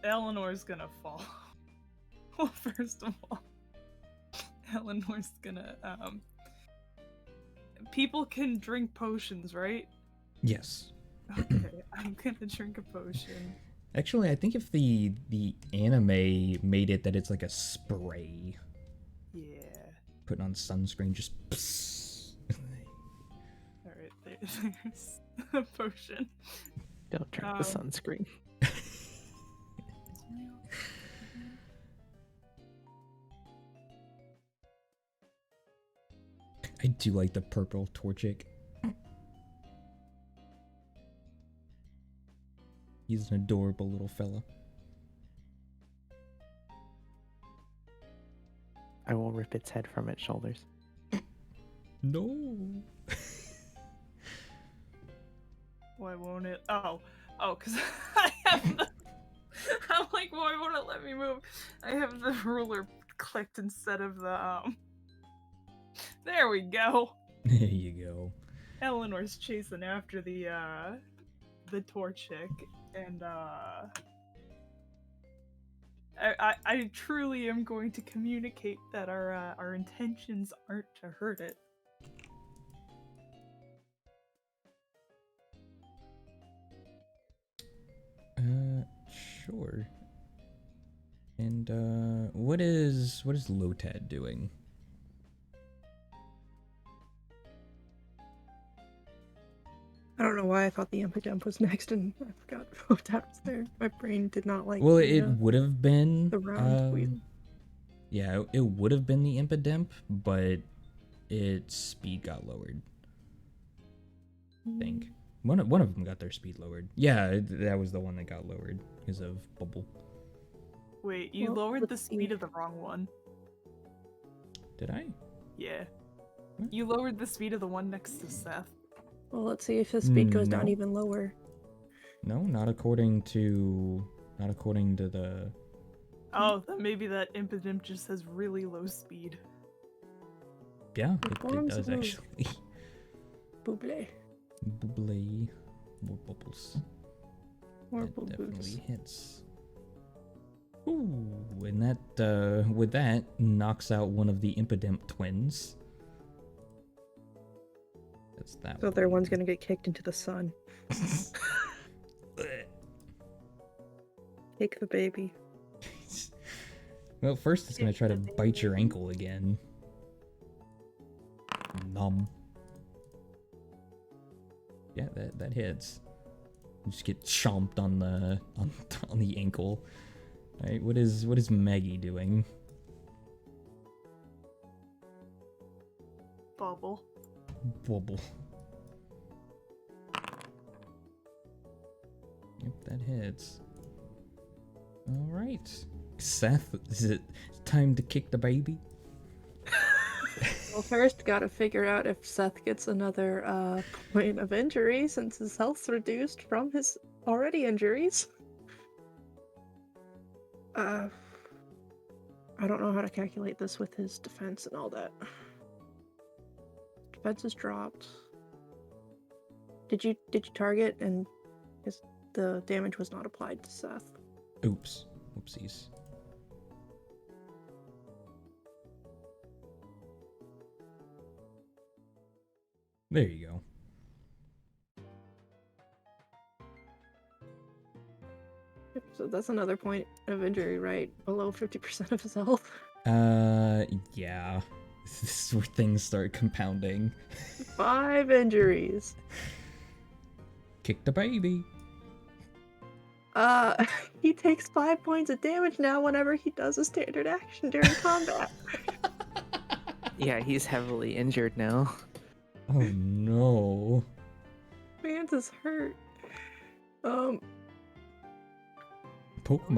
Eleanor's gonna fall. Well, first of all, Eleanor's gonna people can drink potions, right? Yes. Okay, I'm gonna drink a potion. Actually, I think if the anime made it that it's like a spray, Yeah. putting on sunscreen, just. Psst. All right, there's a potion. Don't drink the sunscreen. I do like the purple Torchic. He's an adorable little fella. I will rip its head from its shoulders. No. Why won't it? Oh, because I have the. I'm like, why won't it let me move? I have the ruler clicked instead of the There we go. There you go. Eleanor's chasing after the Torchic, and I truly am going to communicate that our intentions aren't to hurt it. Sure. And what is Lotad doing? I don't know why I thought the Impidimp was next, and I forgot what that was there. My brain did not like. Well, the, it would have been the round wheel. Yeah, it would have been the Impidimp, but its speed got lowered. I think one of them got their speed lowered. Yeah, that was the one that got lowered because of Bubble. Wait, you Well, lowered the let's speed see. of the wrong one. Did I? Yeah. What? You lowered the speed of the one next to Seth. Well, let's see if his speed goes down No. even lower. No, not according to the. Oh, then maybe that Impidimp just has really low speed. Yeah, The it forms does of actually. Buble. Bubbly, more bubbles. More That bubbles. definitely hits. Ooh, and that with that knocks out one of the Impidimp twins. That's that. So their one's gonna get kicked into the sun. Take the baby. Well, first it's gonna try to bite your ankle again. Numb. Yeah, that hits. You just get chomped on the ankle. All right, what is Maggie doing? Bubble. Wobble. Yep, that hits. All right, Seth, is it time to kick the baby? Well, first, gotta figure out if Seth gets another point of injury since his health's reduced from his already injuries. I don't know how to calculate this with his defense and all that. Defense is dropped. Did you target and the damage was not applied to Seth? Oops. Whoopsies. There you go. Yep, so that's another point of injury, right? Below 50% of his health. Yeah. This is where things start compounding. 5 injuries. Kick the baby. He takes 5 points of damage now whenever he does a standard action during combat. Yeah, he's heavily injured now. Oh no. Man's is hurt. Pokemon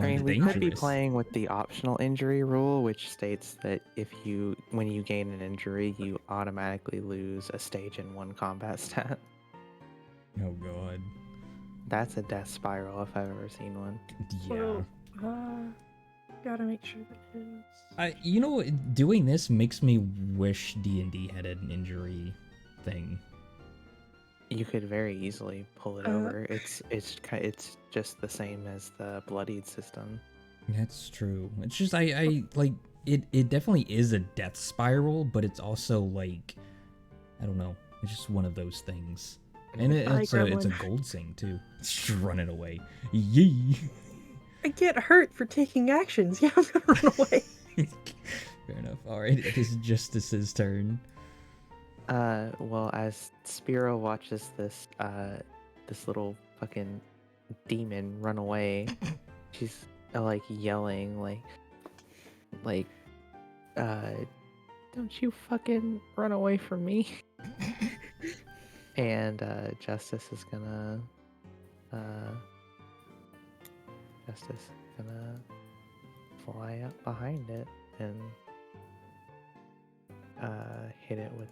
I mean, are we dangerous. could be playing with the optional injury rule, which states that when you gain an injury, you automatically lose a stage in one combat stat. Oh god. That's a death spiral if I've ever seen one. Yeah. So, Gotta make sure that his... You know, doing this makes me wish D&D had an injury thing. You could very easily pull it over. It's just the same as the bloodied system. That's true. It's just I like it. It definitely is a death spiral, but it's also like I don't know. It's just one of those things. And it's a gold sing too. It's just running away. Yee. I get hurt for taking actions. Yeah, I'm gonna run away. Fair enough. All right, it is Justice's turn. Well, as Spiro watches this little fucking demon run away, she's like yelling, like, don't you fucking run away from me. And Justice is gonna fly up behind it and hit it with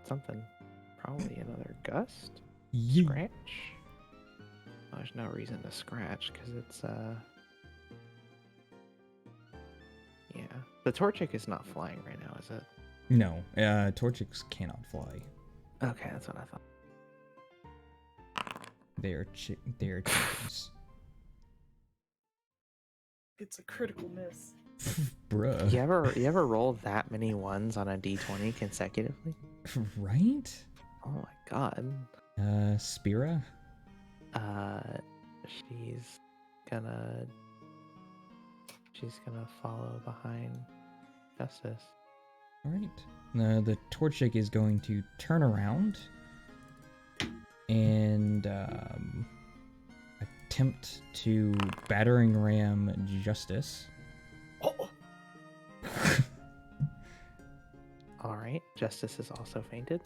something. Probably another gust? Yee. Scratch? Well, there's no reason to scratch because it's yeah. The Torchic is not flying right now, is it? No, Torchics cannot fly. Okay, that's what I thought. They are chickens. It's a critical miss. Bruh. You ever roll that many ones on a d20 consecutively? Right? Oh my god. Spira? She's gonna follow behind Justice. Alright. The Torchic is going to turn around and attempt to battering ram Justice. Oh. Alright, Justice is also fainted.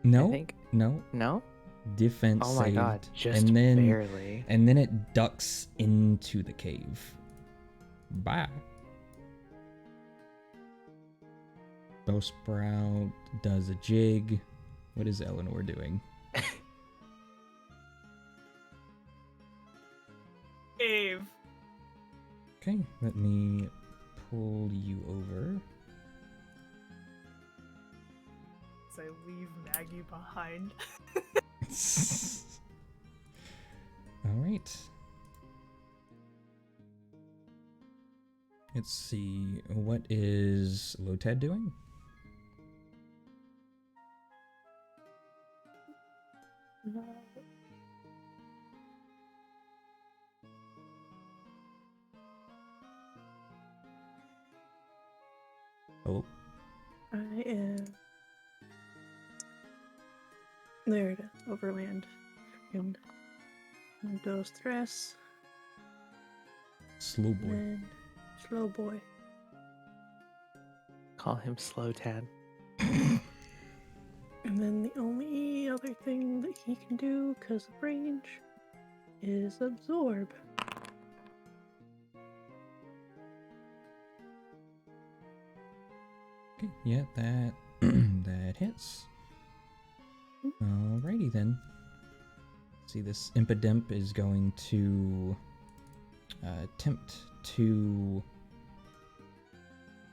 No, I think. no. No? Defense Oh my saved, god, just and then, barely. And then it ducks into the cave. Bye. Bowsprout does a jig. What is Eleanor doing? Ave. Okay, let me pull you over. So I leave Maggie behind. Alright. Let's see. What is Lotad doing? Oh. I am... There it is. Overland. And Dos Tres. Slow boy. And Slow Boy. Call him Slow Tad. And then the only other thing that he can do, because of range, is Absorb. Okay, yeah, that that hits. Alrighty then. See, this Impidimp is going to attempt to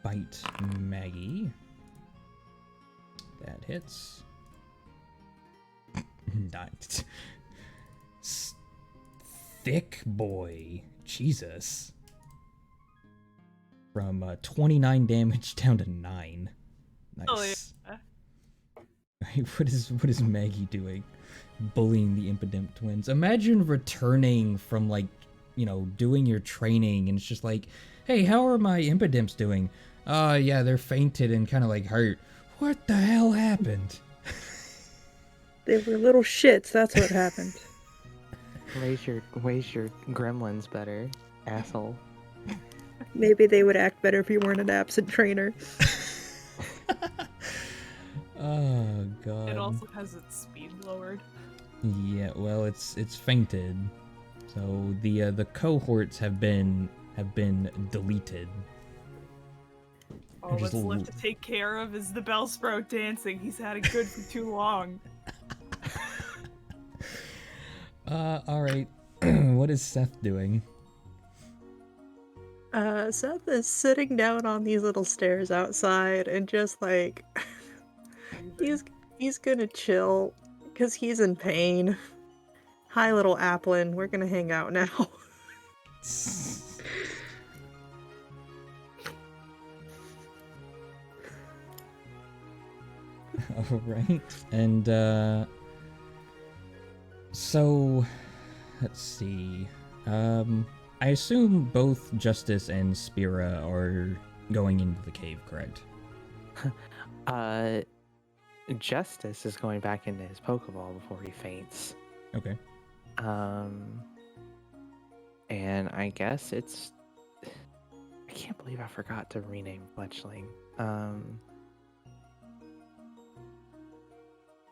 bite Maggie. That hits. Not. Thick boy. Jesus. From 29 damage down to 9. Nice. Oh, yeah. What is Maggie doing? Bullying the Impidimp twins. Imagine returning from, like, you know, doing your training and it's just like, hey, how are my Impidimps doing? Yeah, they're fainted and kind of like hurt. What the hell happened? They were little shits, that's what happened. Raise your gremlins better, asshole. Maybe they would act better if you weren't an absent trainer. Oh god. It also has its speed lowered. Yeah, well, it's fainted. So the cohorts have been deleted. All Just that's left to take care of is the Bellsprout dancing. He's had it good for too long. Alright. What is Seth doing? Seth is sitting down on these little stairs outside and just like he's gonna chill because he's in pain. Hi, little Applin. We're gonna hang out now. All right. And so let's see. I assume both Justice and Spira are going into the cave, correct? Justice is going back into his Pokeball before he faints. Okay. And I guess it's... I can't believe I forgot to rename Fletchling.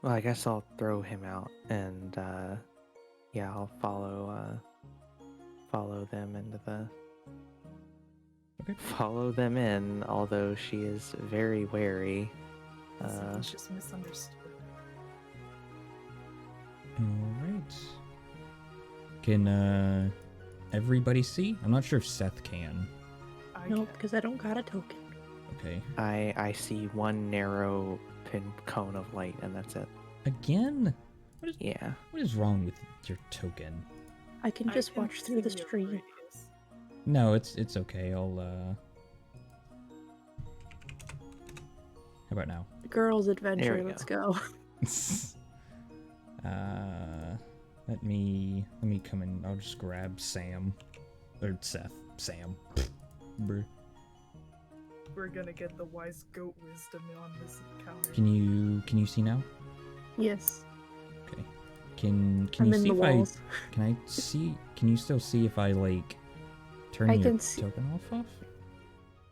Well, I guess I'll throw him out, and yeah, I'll follow them into the... Okay. Follow them in, although she is very wary. It's just misunderstood. All right. Can everybody see? I'm not sure if Seth can. No, because I don't got a token. Okay. I see one narrow cone of light, and that's it. Again? Yeah. What is wrong with your token? I can just watch through the see your stream. radius. No, it's okay. I'll How about now? Girls' adventure, we let's go. Let me come in. I'll just grab Sam or Seth. Sam. Brr. We're gonna get the wise goat wisdom on this encounter. Can you see now? Yes. Okay. Can I'm you in see the if walls. can I see? Can you still see if I like turn I your can see- token off?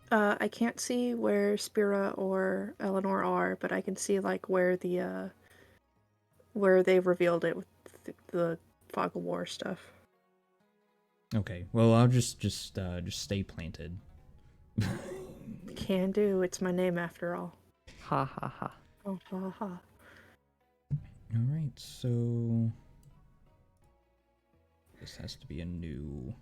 I can't see where Spira or Eleanor are, but I can see like where the where they've revealed it with the Fog of War stuff. Okay. Well, I'll just stay planted. Can do. It's my name after all. Ha ha ha. Oh, ha ha. All right. So this has to be a new.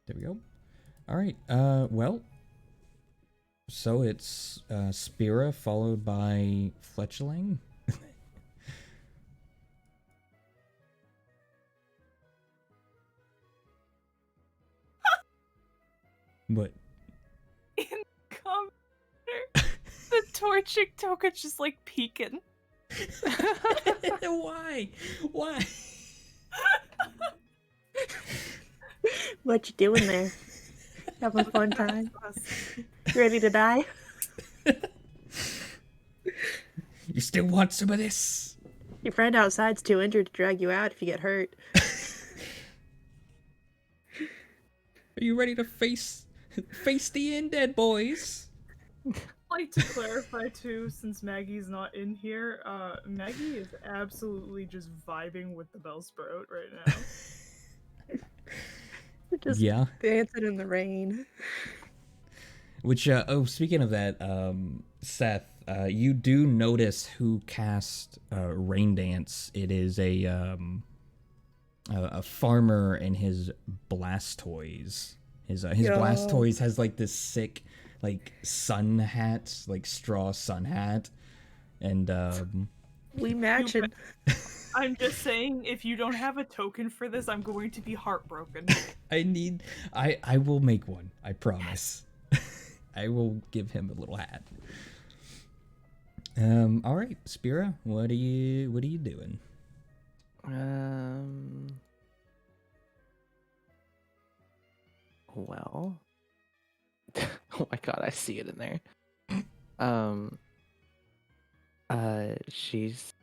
There we go. All right. Well. So it's Spira followed by Fletchling. What? In the commenter, the torching token's just like peeking. Why? Why? What you doing there? Having a fun time? Ready to die? You still want some of this? Your friend outside's too injured to drag you out if you get hurt. Are you ready to face the undead, boys? I'd like to clarify too, since Maggie's not in here, Maggie is absolutely just vibing with the Bellsprout right now. Just Yeah. dancing in the rain. Which, speaking of that, Seth, you do notice who cast Rain Dance. It is a farmer and his Blastoise. His Blastoise has like this sick, like sun hat, like straw sun hat, and We matching. I'm just saying, if you don't have a token for this, I'm going to be heartbroken. I will make one. I promise. I will give him a little hat. All right, Spira, what are you doing? Well. Oh my god, I see it in there. She's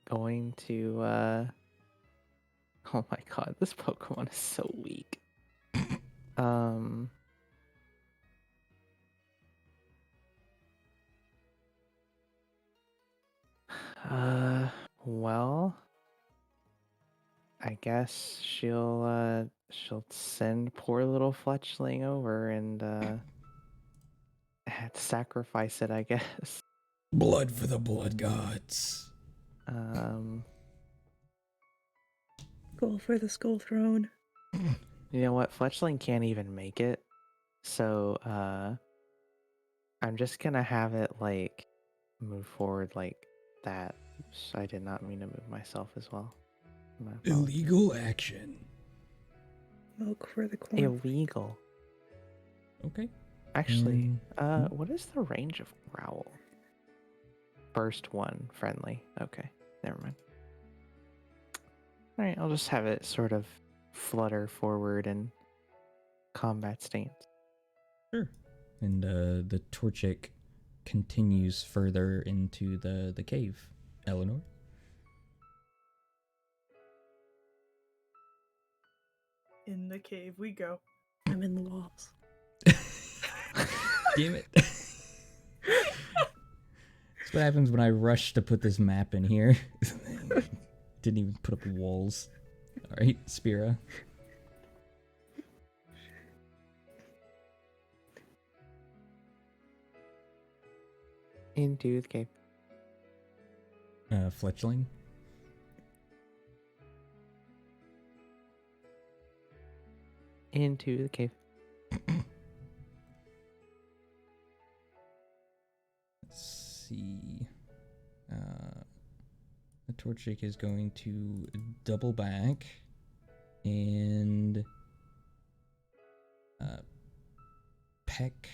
going to oh my god, this Pokemon is so weak. Well, I guess she'll send poor little Fletchling over and sacrifice it, I guess. Blood for the blood gods. Go for the skull throne. You know what? Fletchling can't even make it. So, I'm just gonna have it, like, move forward like that. Oops, I did not mean to move myself as well. My apologies. Illegal action. Milk for the corn. Illegal. Okay. Actually, Hmm? what is the range of Growl? Burst 1, friendly. Okay, never mind. Alright, I'll just have it sort of flutter forward in combat stance. Sure. And the Torchic continues further into the cave. Eleanor? In the cave we go. I'm in the walls. Damn it. That's what happens when I rush to put this map in here. Didn't even put up walls. Alright, Spira. Into the cave. Fletchling. Into the cave. Let's see. The Torchic is going to double back and peck.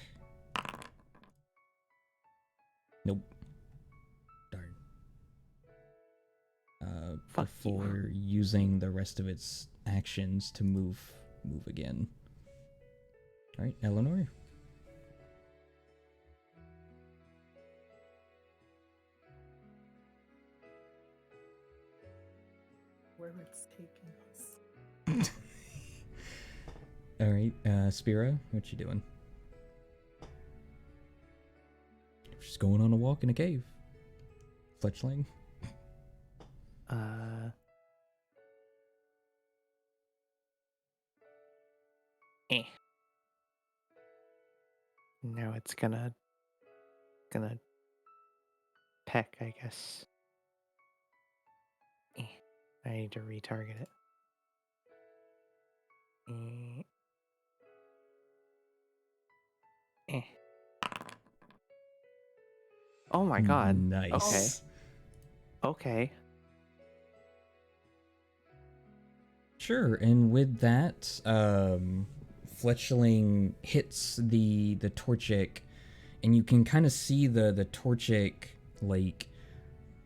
Nope. Darn. Fuck you. Before using the rest of its actions to move again. All right, Eleanor. Where it's taking us. All right, Spira, what you doing? Just going on a walk in a cave. Fletchling. No, it's gonna peck, I guess. I need to retarget it. Oh my god. Nice. Okay. Sure, and with that, Fletchling hits the Torchic, and you can kind of see the Torchic like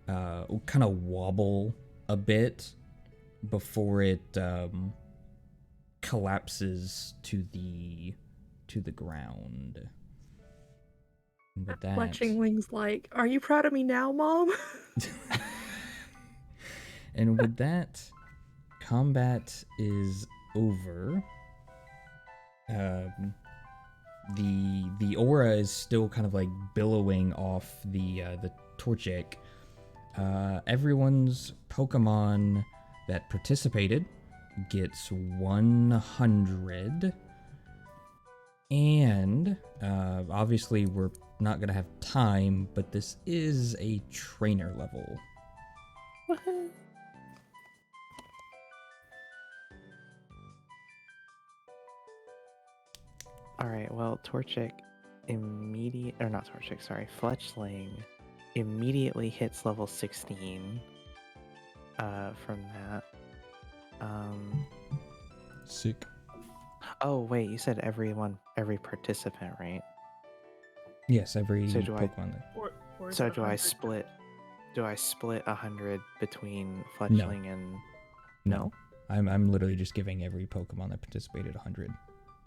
kind of wobble a bit before it collapses to the ground. And with that, Fletching's like, "Are you proud of me now, Mom?" and with that, combat is over. The aura is still kind of like billowing off the Torchic. Everyone's Pokemon that participated gets 100. And obviously we're not gonna have time, but this is a trainer level. Woohoo. Alright, well, Torchic Fletchling immediately hits level 16 from that. Sick. Oh, wait, you said every participant, right? Yes, every So do I- Pokemon. Or is So it do I 100? split 100 between Fletchling and... No, I'm literally just giving every Pokemon that participated 100,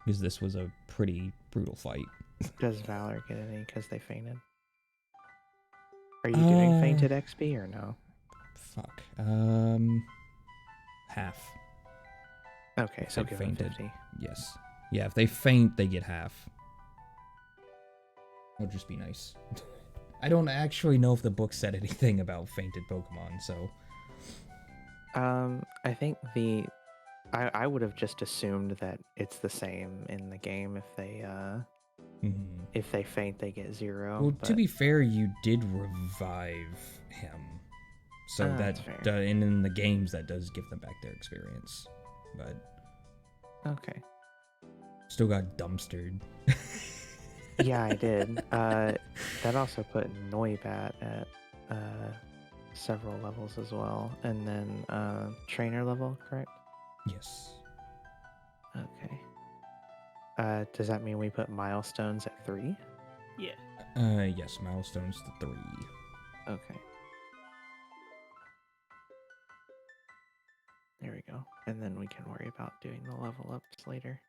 because this was a pretty brutal fight. Does Valor get any because they fainted? Are you doing fainted XP or no? Fuck. Half. Okay, so They give them fainted. 50. Yes. Yeah, if they faint, they get half. I'll just be nice. I don't actually know if the book said anything about fainted Pokemon, so... I think I would have just assumed that it's the same in the game. If they faint, they get 0. Well, but... to be fair, you did revive him So That's that fair. and in the games that does give them back their experience, but Okay. still got dumpstered. Yeah, I did. That also put Noibat at several levels as well, and then trainer level, correct? Yes. Okay. Does that mean we put milestones at 3? Yeah. Yes, milestones to 3. Okay. There we go. And then we can worry about doing the level ups later.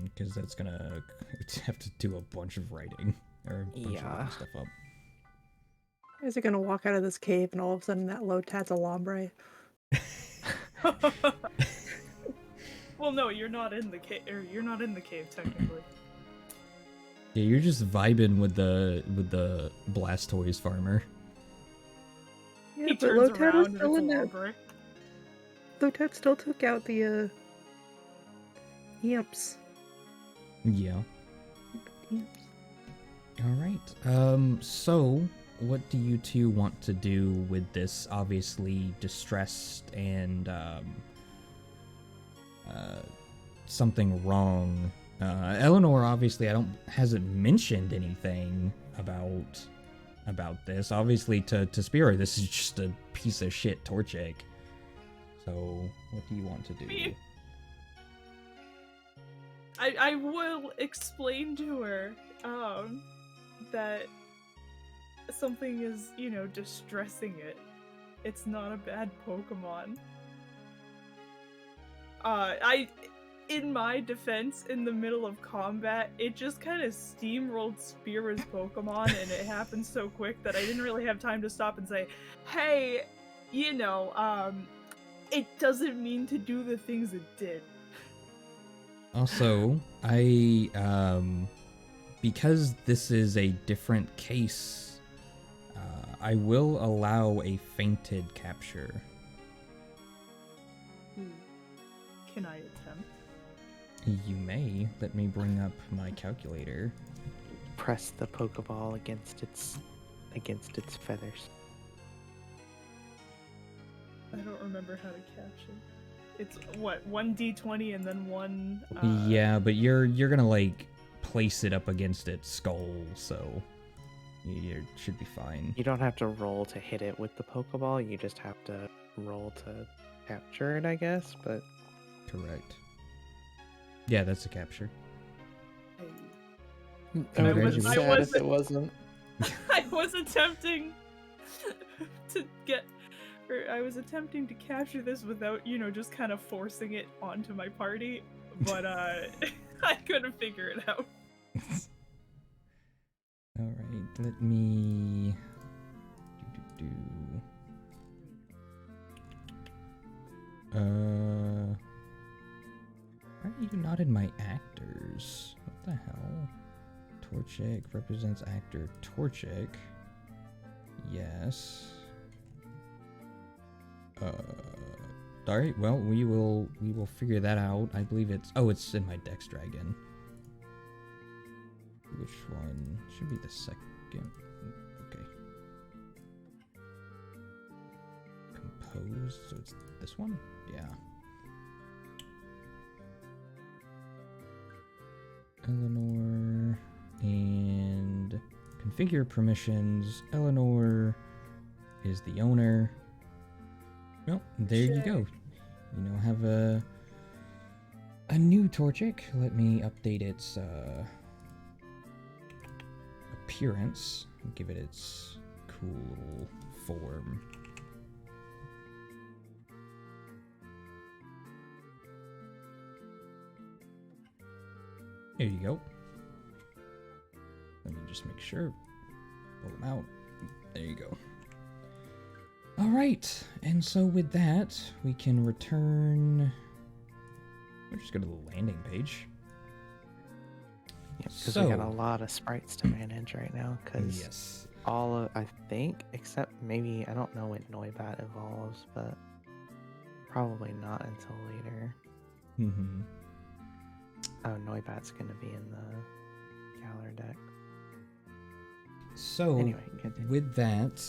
Because that's gonna have to do a bunch of writing or a bunch of Yeah. looking stuff up. Is it gonna walk out of this cave and all of a sudden that Lotad's a Lombre? Well, no, you're not in the cave. Or you're not in the cave technically. Yeah, you're just vibing with the Blastoise farmer. Yeah, He but turns Lotad around was and still it's a in that. Lombre. Lotad still took out the imps. Yeah. Imps. All right. So what do you two want to do with this obviously distressed and something wrong? Eleanor obviously hasn't mentioned anything about this. Obviously to Spiro this is just a piece of shit Torchic. So what do you want to do? I will explain to her that something is, distressing it. It's not a bad Pokemon. In my defense, in the middle of combat, it just kind of steamrolled Spear's Pokemon, and it happened so quick that I didn't really have time to stop and say, hey, it doesn't mean to do the things it did. Also, because this is a different case, I will allow a fainted capture. Can I attempt? You may. Let me bring up my calculator. Press the Pokeball against its feathers. I don't remember how to capture. It's what, 1d20 and then one. Yeah, but you're gonna like place it up against its skull, so you should be fine. You don't have to roll to hit it with the Pokeball. You just have to roll to capture it, I guess. But Correct. Yeah, that's a capture. I was sad if it wasn't. I was attempting to get, or I was attempting to capture this without, just kind of forcing it onto my party, but I couldn't figure it out. All right, let me do. Why are you not in my actors? What the hell? Torchic represents actor Torchic. Yes. All right. Well, we will figure that out. I believe it's in my Dex Dragon. Which one should be the second? Okay. Composed. So it's this one. Yeah. Eleanor and configure permissions. Eleanor is the owner. Well, there you go. You now have a new Torchic. Let me update its appearance. Give it its cool little form. There you go. Let me just make sure. Pull them out. There you go. All right, and so with that, we can return. We'll just go to the landing page. Yeah, because we got a lot of sprites to manage right now. Because yes, I think, except maybe, I don't know when Noibat evolves, but probably not until later. Mm-hmm. Oh, Noibat's going to be in the Galar deck. So Anyway, continue. with that,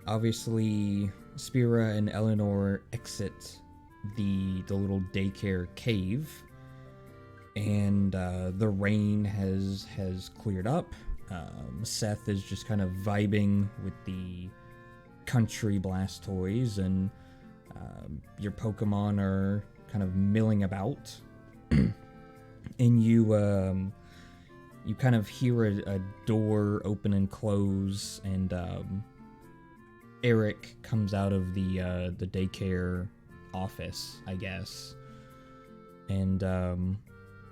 obviously, Spira and Eleanor exit the little daycare cave, and the rain has cleared up. Seth is just kind of vibing with the country Blastoise, and your Pokemon are kind of milling about, and you kind of hear a door open and close, and Eric comes out of the daycare office, I guess, and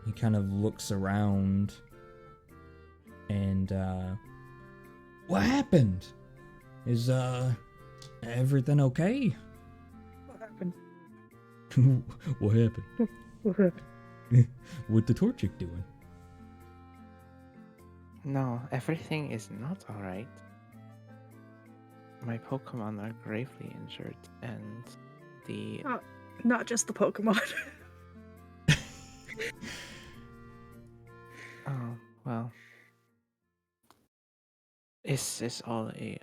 he kind of looks around, and what happened? Is everything okay? What happened? What happened? What happened? What the Torchic doing? No, everything is not alright. My Pokemon are gravely injured, and the Not just the Pokemon. oh well, it's all a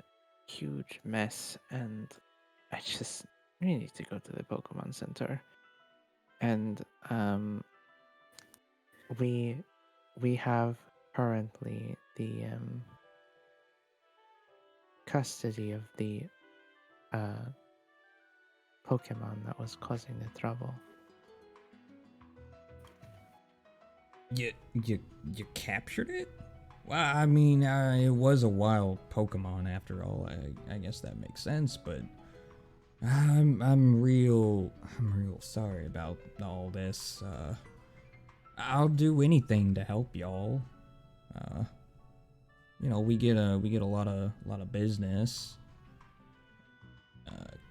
huge mess, and I just really need to go to the Pokemon Center, and we have currently the custody of the Pokemon that was causing the trouble. You captured it? Well, I mean, it was a wild Pokemon after all. I guess that makes sense, but I'm real sorry about all this. I'll do anything to help y'all. You know, we get a lot of business.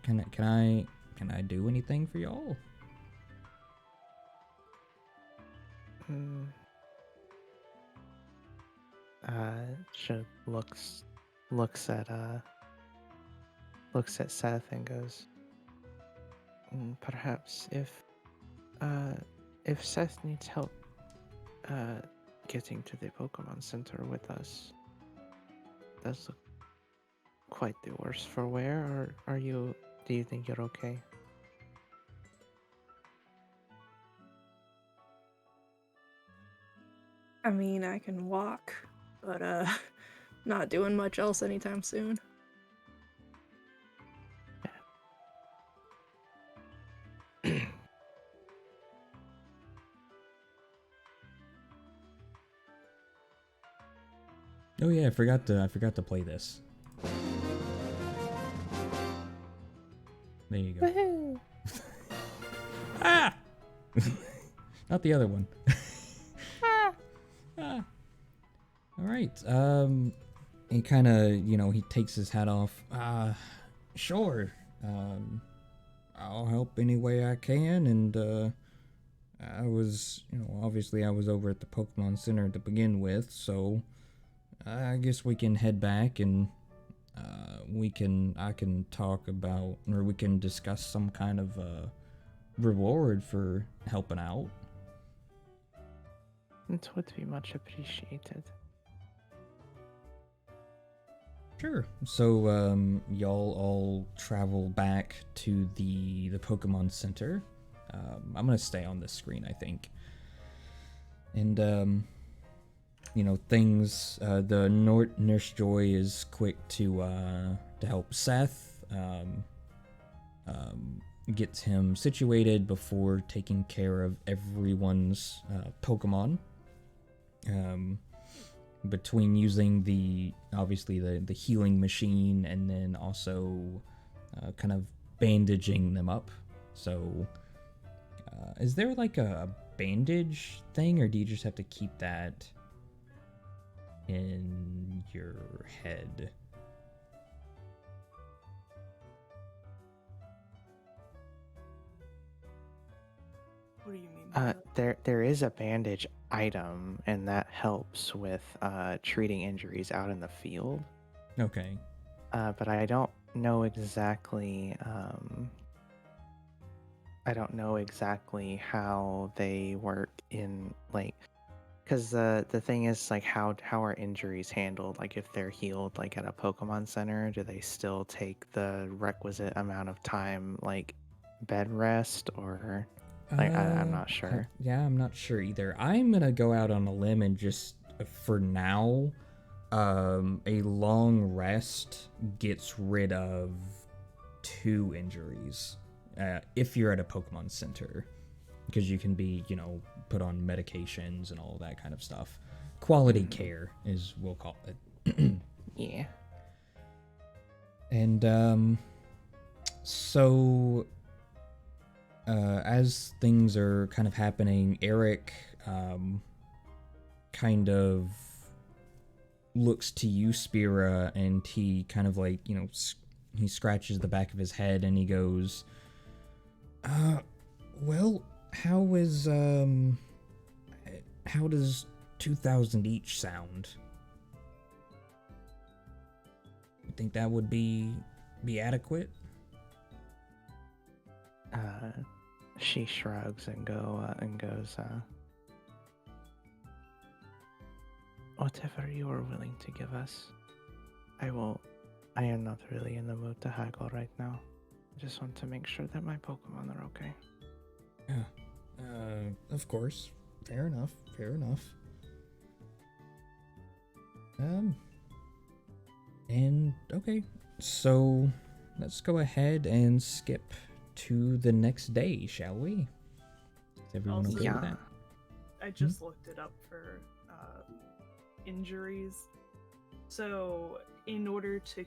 Can I do anything for y'all? She looks at Seth and goes, perhaps if Seth needs help getting to the Pokemon Center with us, does look quite the worse for wear, or do you think you're okay? I mean, I can walk, but not doing much else anytime soon. Oh yeah, I forgot to play this. There you go. Woohoo! Ah! Not the other one. Ah. All right. He kind of, he takes his hat off. Sure. I'll help any way I can, and I was, obviously I was over at the Pokemon Center to begin with, so I guess we can head back and I can talk about, or we can discuss some kind of reward for helping out. It would be much appreciated. Sure. So y'all all travel back to the Pokemon Center. I'm gonna stay on this screen, I think. And things. The Nurse Joy is quick to help Seth. Gets him situated before taking care of everyone's Pokemon. Between using the healing machine and then also kind of bandaging them up. So is there like a bandage thing, or do you just have to keep that in your head? What do you mean by that? There is a bandage item, and that helps with treating injuries out in the field. Okay. But I don't know exactly. I don't know exactly how they work in Because the thing is, like, how are injuries handled? Like, if they're healed, like at a Pokemon Center, do they still take the requisite amount of time, like bed rest, or like I'm not sure. Yeah, I'm not sure either. I'm gonna go out on a limb and just, for now, a long rest gets rid of 2 injuries if you're at a Pokemon Center, because you can be, put on medications and all that kind of stuff. Quality care is, we'll call it. Yeah. And so as things are kind of happening, Eric kind of looks to you, Spira, and he kind of like, he scratches the back of his head and he goes, well, how does 2,000 each sound? You think that would be adequate? She shrugs and goes, whatever you are willing to give us. I am not really in the mood to haggle right now. I just want to make sure that my Pokemon are okay. Yeah. Of course. Fair enough. And okay. So let's go ahead and skip to the next day, shall we? Is everyone Also, okay with that? I just looked it up for injuries. So in order to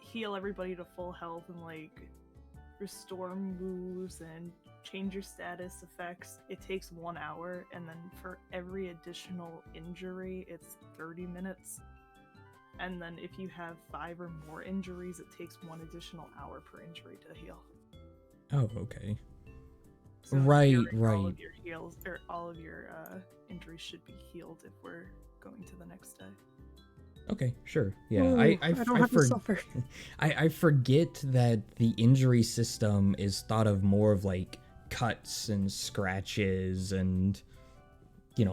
heal everybody to full health and like restore moves and change your status effects, it takes 1 hour, and then for every additional injury, it's 30 minutes. And then if you have 5 or more injuries, it takes 1 additional hour per injury to heal. Oh, okay. So Right. all of your heals, or all of your injuries should be healed if we're going to the next day. Okay, sure. Yeah, Ooh, I don't have to suffer. I forget that the injury system is thought of more of like cuts and scratches and,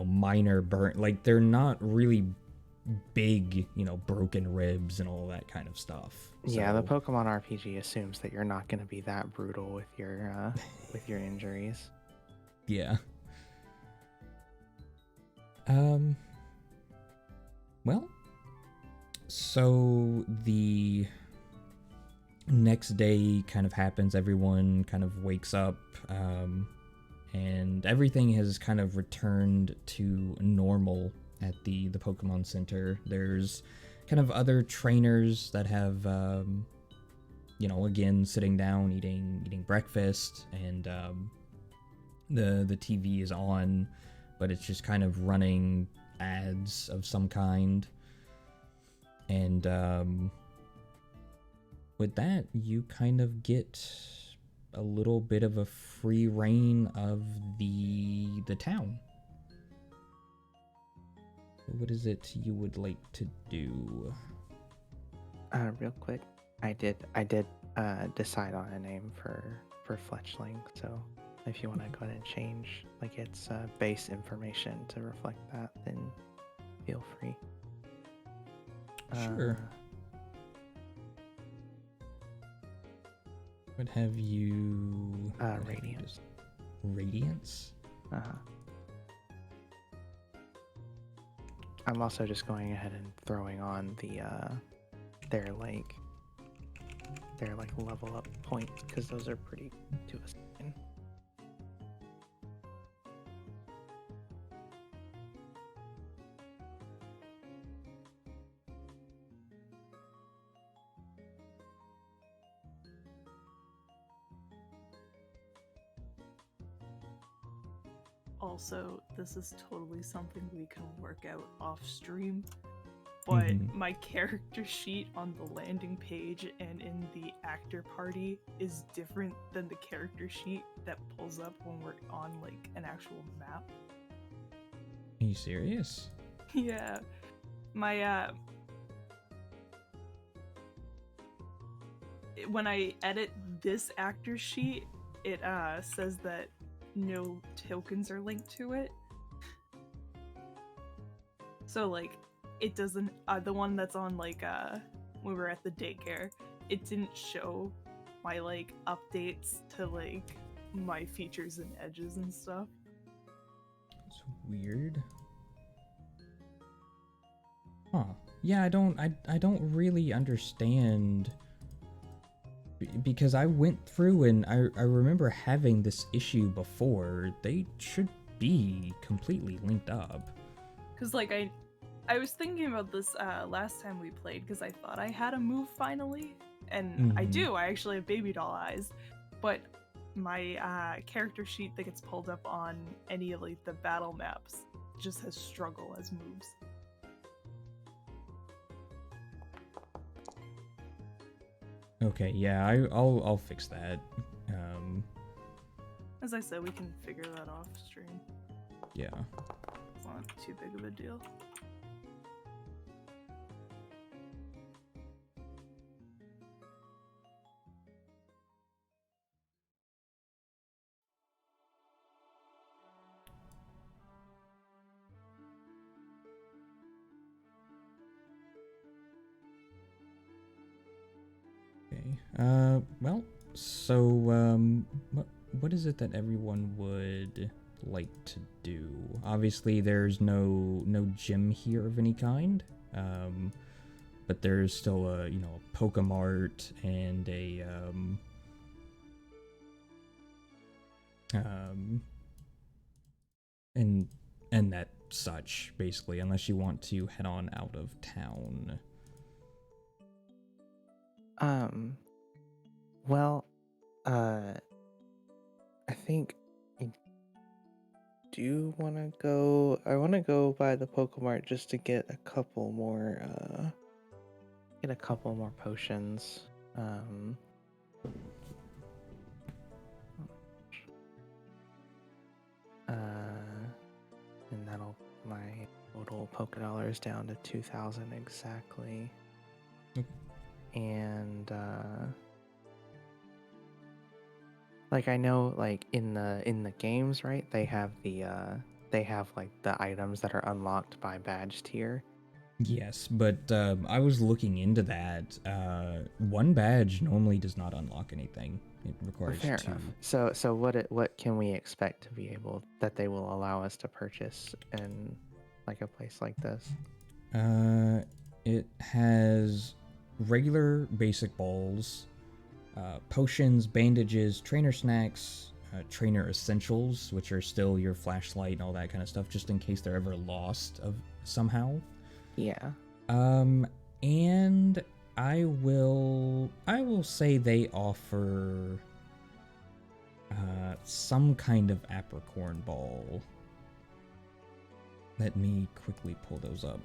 minor burn. Like, they're not really big, broken ribs and all that kind of stuff. Yeah, the So, Pokemon RPG assumes that you're not going to be that brutal with your injuries. yeah. Well, so the next day kind of happens. Everyone kind of wakes up, and everything has kind of returned to normal at the Pokemon Center. There's kind of other trainers that have, again, sitting down, eating breakfast, and the TV is on, but it's just kind of running ads of some kind. And with that, you kind of get a little bit of a free reign of the town. What is it you would like to do? Real quick, I did decide on a name for Fletchling, so if you want to go ahead and change like its base information to reflect that, then feel free. Sure. What have you? Radiance. Radiance? I'm also just going ahead and throwing on the their level up points, because those are pretty to a second. Also, this is totally something we can work out off stream, but my character sheet on the landing page and in the actor party is different than the character sheet that pulls up when we're on like an actual map. Are you serious? Yeah. My when I edit this actor sheet, it says that no tokens are linked to it, So like, it doesn't. The one that's on like when we were at the daycare, it didn't show my like updates to like my features and edges and stuff. It's weird. Huh. Yeah, I don't really understand, because I went through and I remember having this issue before. They should be completely linked up. Cause like I was thinking about this last time we played because I thought I had a move finally, and I do. I actually have baby doll eyes, but my character sheet that gets pulled up on any of like the battle maps just has struggle as moves. Okay, yeah, I'll fix that. As I said, we can figure that off stream. Yeah. It's not too big of a deal. Okay. Well, so what is it that everyone would like to do? Obviously, there's no gym here of any kind. But there's still a Pokemart and a and that such, basically, unless you want to head on out of town. Well, I think I do want to go. I want to go by the Pokemart just to get a couple more potions. And that'll my total Pokédollars down to 2,000 exactly. Okay. And like I know, like in the games, right? They have like the items that are unlocked by badge tier. Yes, but I was looking into that. One badge normally does not unlock anything. It requires Fair two. enough. So what can we expect to be able that they will allow us to purchase in like a place like this? It has regular basic balls, potions, bandages, trainer snacks, trainer essentials, which are still your flashlight and all that kind of stuff, just in case they're ever lost somehow. Yeah. And I will say they offer some kind of apricorn ball. Let me quickly pull those up.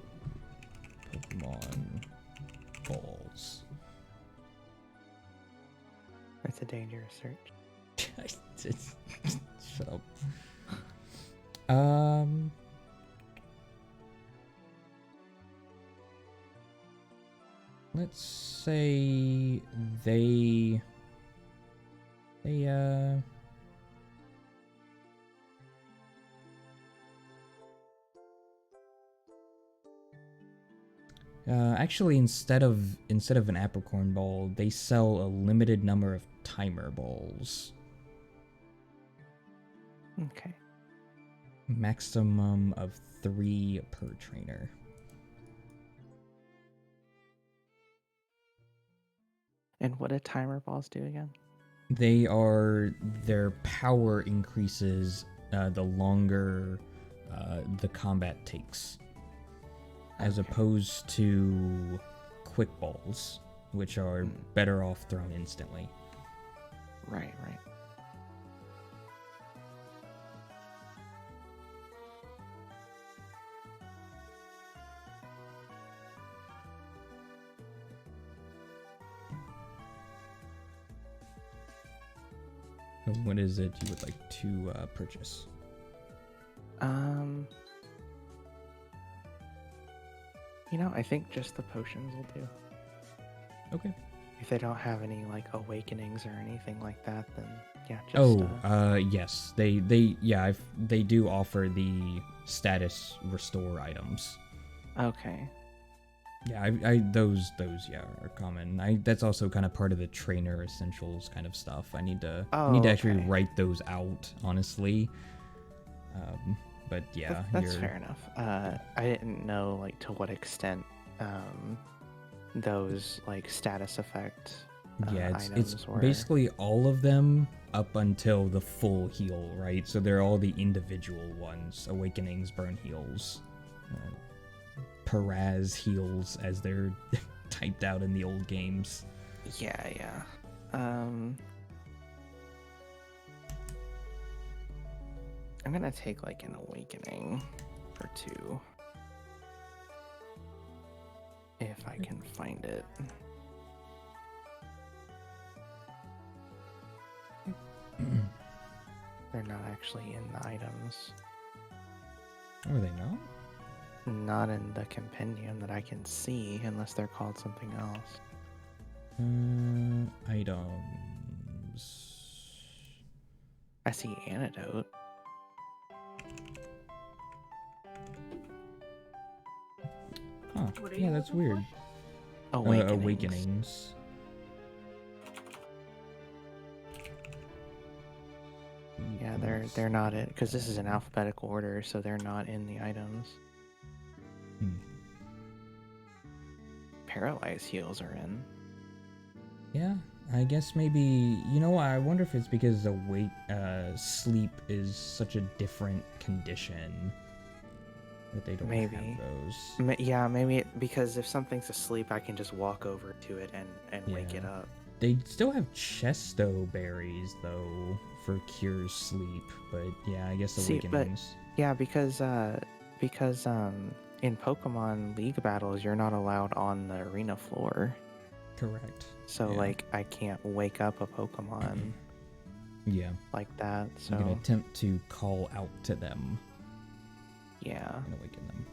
Pokemon balls. That's a dangerous search. Shut up. Let's say they actually, instead of an apricorn ball, they sell a limited number of timer balls. Okay. Maximum of 3 per trainer. And what do timer balls do again? Their power increases the longer the combat takes, as opposed to quick balls, which are better off thrown instantly. Right. What is it you would like to purchase? I think just the potions will do. Okay. If they don't have any like awakenings or anything like that, then yeah. Just, yes, they do offer the status restore items. Okay. Yeah, those yeah are common. That's also kind of part of the trainer essentials kind of stuff. I need to actually okay. write those out, honestly. But yeah, That's fair enough. I didn't know like to what extent those like status effect yeah, it's items were. basically all of them up until the full heal, right? So they're all the individual ones: awakenings, burn heals, Peraz heals, as they're typed out in the old games. Yeah. I'm gonna take like an awakening or 2 if I can find it. They're not actually in the items. Are they not? Not in the compendium that I can see, unless they're called something else. Items. I see antidote. Huh. What are Yeah, you that's looking weird. Awakenings. Yeah, they're not it, because this is in alphabetical order, so they're not in the items. Paralyzed heals are in. Yeah, I guess maybe, you know, I wonder if it's because sleep is such a different condition that they don't Maybe. have those. Yeah, maybe because if something's asleep, I can just walk over to it and wake it Yeah. up. They still have chesto berries though for cures sleep, but yeah, I guess See, but- awakenings. Yeah, because in Pokemon League battles, you're not allowed on the arena floor. Correct. So Yeah. like I can't wake up a Pokemon Yeah. like that. So You can attempt to call out to them yeah, and awaken them.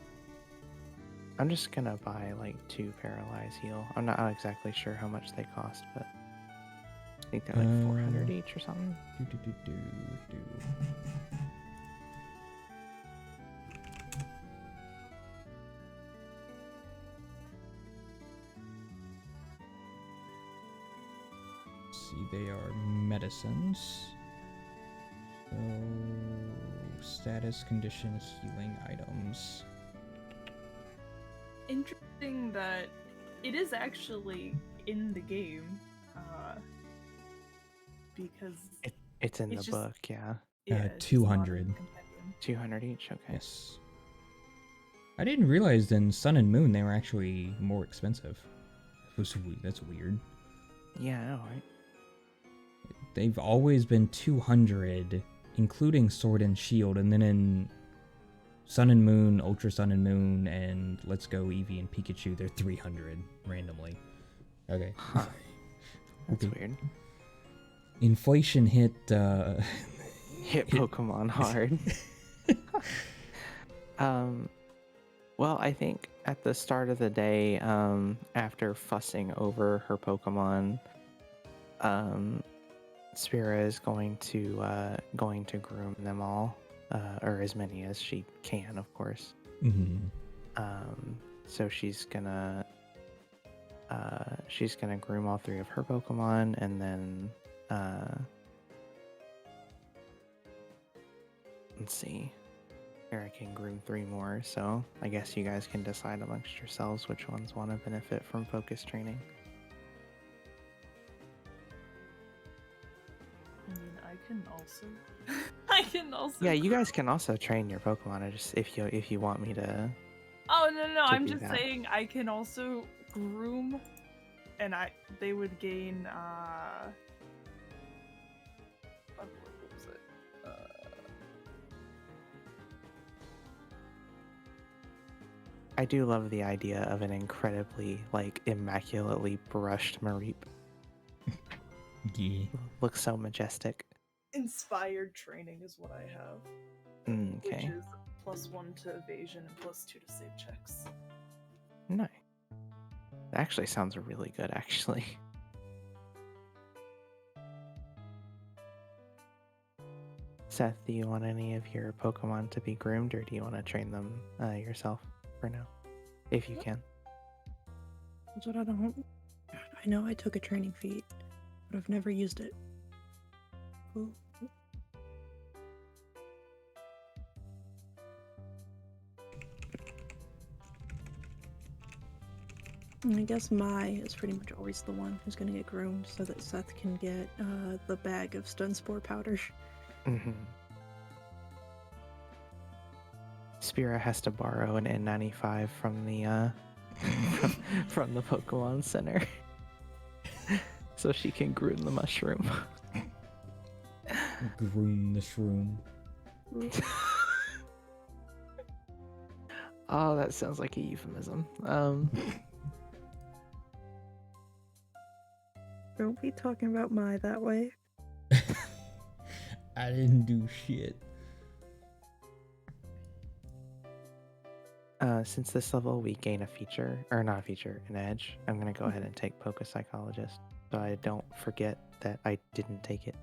I'm just gonna buy like 2 Paralyze Heal. I'm not exactly sure how much they cost, but I think they're like 400 each or something. Do. See, they are medicines. So, status, condition, healing items. Interesting that it is actually in the game, because It's in It's the just- book, yeah. it's just not in 200. the compendium. 200 each, okay. Yes. I didn't realize in Sun and Moon they were actually more expensive. That's weird. Yeah, I know, right? They've always been 200, including Sword and Shield, and then in Sun and Moon, Ultra Sun and Moon, and Let's Go Eevee and Pikachu, they're 300 randomly. Okay. Huh. That's Okay. weird. Inflation hit. Hit Pokemon hard. Well, I think at the start of the day, after fussing over her Pokemon, Spira is going to groom them all, or as many as she can, of course. Mhm. So she's gonna groom all 3 of her Pokemon, and then let's see. Eric can groom 3 more, so I guess you guys can decide amongst yourselves which ones want to benefit from focus training. I mean, I can also. Yeah, you guys can also train your Pokemon. I just if you want me to. Oh no! I'm do just that. saying I can also groom, and they would gain. What was it? I do love the idea of an incredibly immaculately brushed Mareep. Yeah. Looks so majestic. Inspired training is what I have, which Okay, is +1 to evasion and +2 to save checks. nice. That actually sounds really good, actually. Seth, do you want any of your Pokemon to be groomed, or do you want to train them yourself for now? if you can. That's what I don't. I know I took a training feat, but I've never used it. Ooh. I guess Mai is pretty much always the one who's gonna get groomed so that Seth can get the bag of stun spore powder. Mm-hmm. Spira has to borrow an N95 from the from the Pokemon Center so she can groom the mushroom. Groom the shroom. Oh, that sounds like a euphemism. Don't be talking about Mai that way. I didn't do shit. Since this level we gain a feature, or not a feature, an edge, I'm gonna go ahead and take Poke Psychologist so I don't forget that I didn't take it.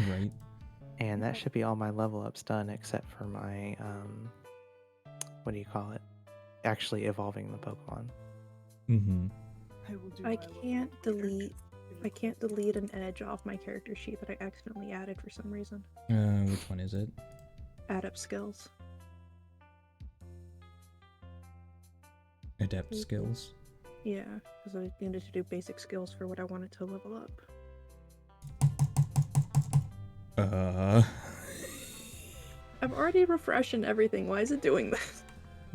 Right. And that should be all my level ups done except for my, what do you call it? Actually evolving the Pokemon. Mm-hmm. I can't delete. I can't delete an edge off my character sheet that I accidentally added for some reason. Which one is it? Add up skills. Adept skills. Yeah, because I needed to do basic skills for what I wanted to level up. I'm already refreshing everything. Why is it doing this?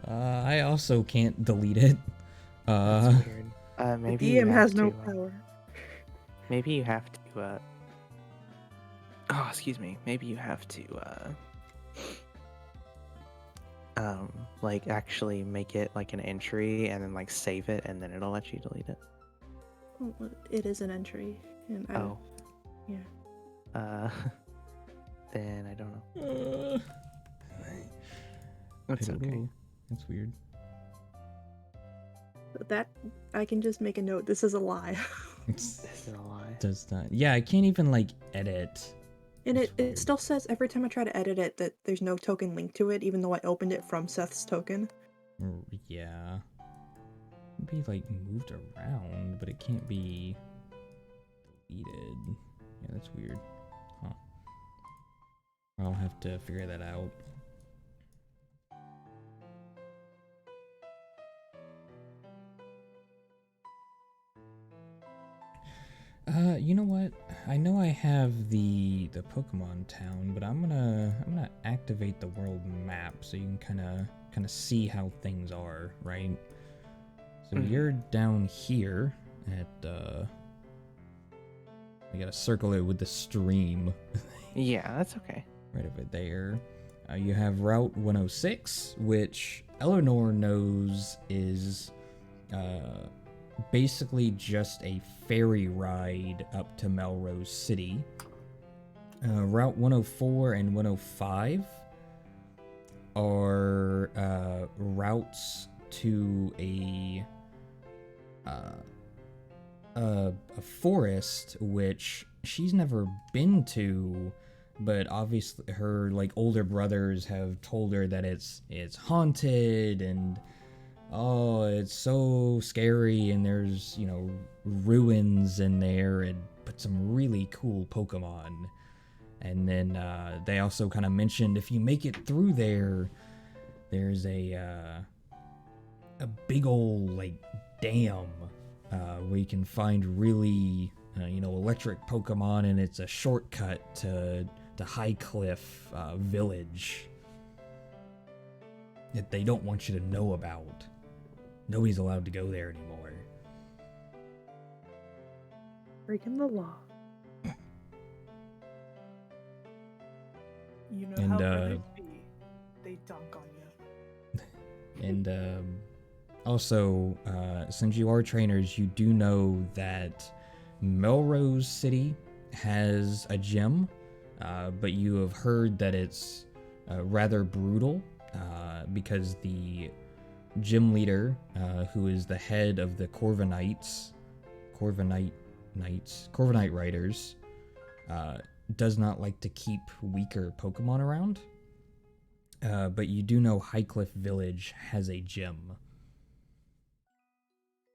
I also can't delete it. That's weird. Maybe the DM has to, no power. Maybe you have to, oh, excuse me. Maybe you have to, like actually make it like an entry and then like save it and then it'll let you delete it. Well, it is an entry. And yeah. Then I don't know. That's okay. Know. That's weird. That I can just make a note. This is a lie. This is a lie. Does not. Yeah, I can't even like edit. And it still says every time I try to edit it that there's no token linked to it, even though I opened it from Seth's token. Yeah. It'd be like moved around, but it can't be deleted. Yeah, that's weird. Huh. I'll have to figure that out. You know what? I know I have the Pokemon town, but I'm gonna activate the world map so you can kind of see how things are, right? So you're down here at I gotta circle it with the stream. Yeah, that's okay. Right over there. You have Route 106, which Eleanor knows is basically just a ferry ride up to Melrose City. Route 104 and 105 are routes to a forest which she's never been to, but obviously her like older brothers have told her that it's haunted and oh, it's so scary, and there's, you know, ruins in there, and put some really cool Pokemon. And then they also kind of mentioned if you make it through there, there's a big old like dam where you can find really you know, electric Pokemon, and it's a shortcut to High Cliff Village that they don't want you to know about. Nobody's allowed to go there anymore. Breaking the law. You know And, how could it be? They dunk on you. And also, since you are trainers, you do know that Melrose City has a gym, but you have heard that it's rather brutal because the gym leader, who is the head of the Corviknight Riders, does not like to keep weaker Pokemon around. But you do know Highcliff Village has a gym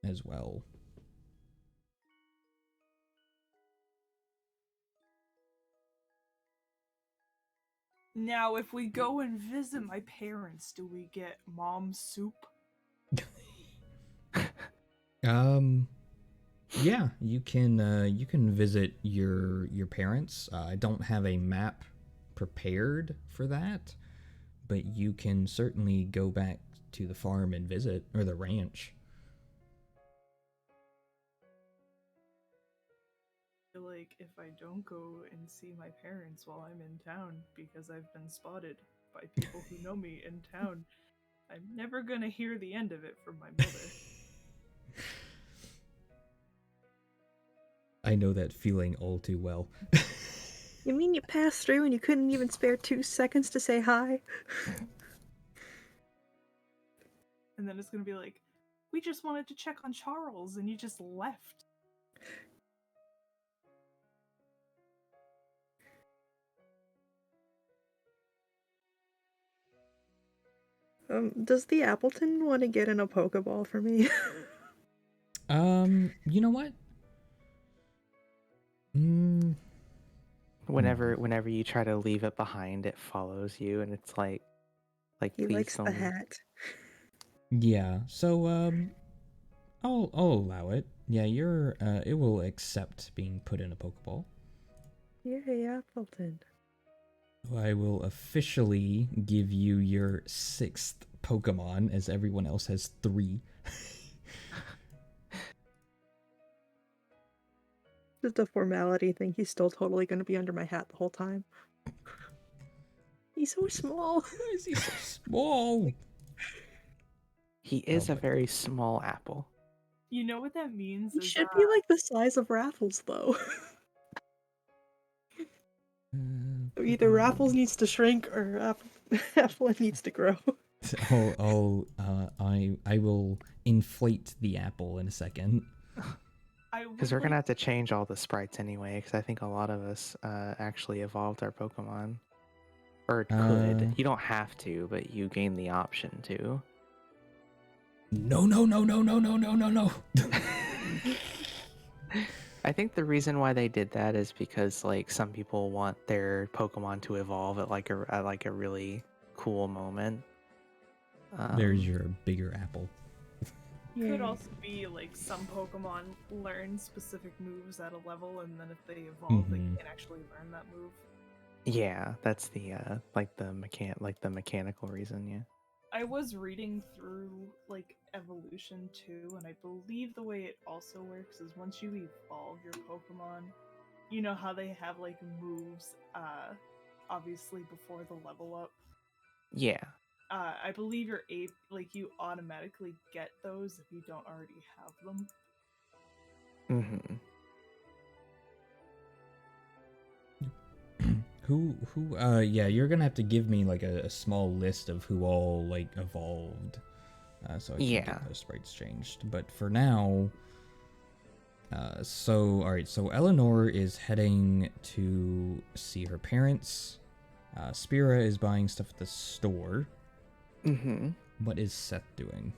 as well. Now, if we go and visit my parents, do we get mom's soup? Yeah, you can visit your parents. I don't have a map prepared for that, but you can certainly go back to the farm and visit, or the ranch. I feel like if I don't go and see my parents while I'm in town because I've been spotted by people who know me in town, I'm never gonna hear the end of it from my mother. I know that feeling all too well. You mean you passed through and you couldn't even spare 2 seconds to say hi? And then it's gonna be like, we just wanted to check on Charles and you just left. Does the Appleton want to get in a Pokeball for me? You know what? Whenever you try to leave it behind, it follows you, and it's like He please likes the don't. hat. Yeah. So I'll allow it. Yeah, it will accept being put in a Pokeball. Yay, Appleton. I will officially give you your 6th Pokemon, as everyone else has 3. Just a formality thing. He's still totally going to be under my hat the whole time. He's so small. Why is he so small? He is Oh a my very small apple. You know what that means? He is, should be like the size of Raffles, though. Either Raffles needs to shrink or Appleton needs to grow. I will inflate the apple in a second. Because we're gonna have to change all the sprites anyway, because I think a lot of us actually evolved our Pokemon. Or could. You don't have to, but you gain the option to. No. I think the reason why they did that is because like some people want their Pokemon to evolve at like a really cool moment. There's your bigger apple. Could also be like some Pokemon learn specific moves at a level, and then if they evolve, they can't actually learn that move. Yeah, that's the the mechanical reason. Yeah. I was reading through like evolution too, and I believe the way it also works is once you evolve your Pokemon, you know how they have like moves, obviously before the level up. Yeah. I believe your ape, like you automatically get those if you don't already have them. Yeah, you're gonna have to give me like a small list of who all like evolved, so I can get those sprites changed. But for now, alright, so Eleanor is heading to see her parents. Spira is buying stuff at the store. What is Seth doing?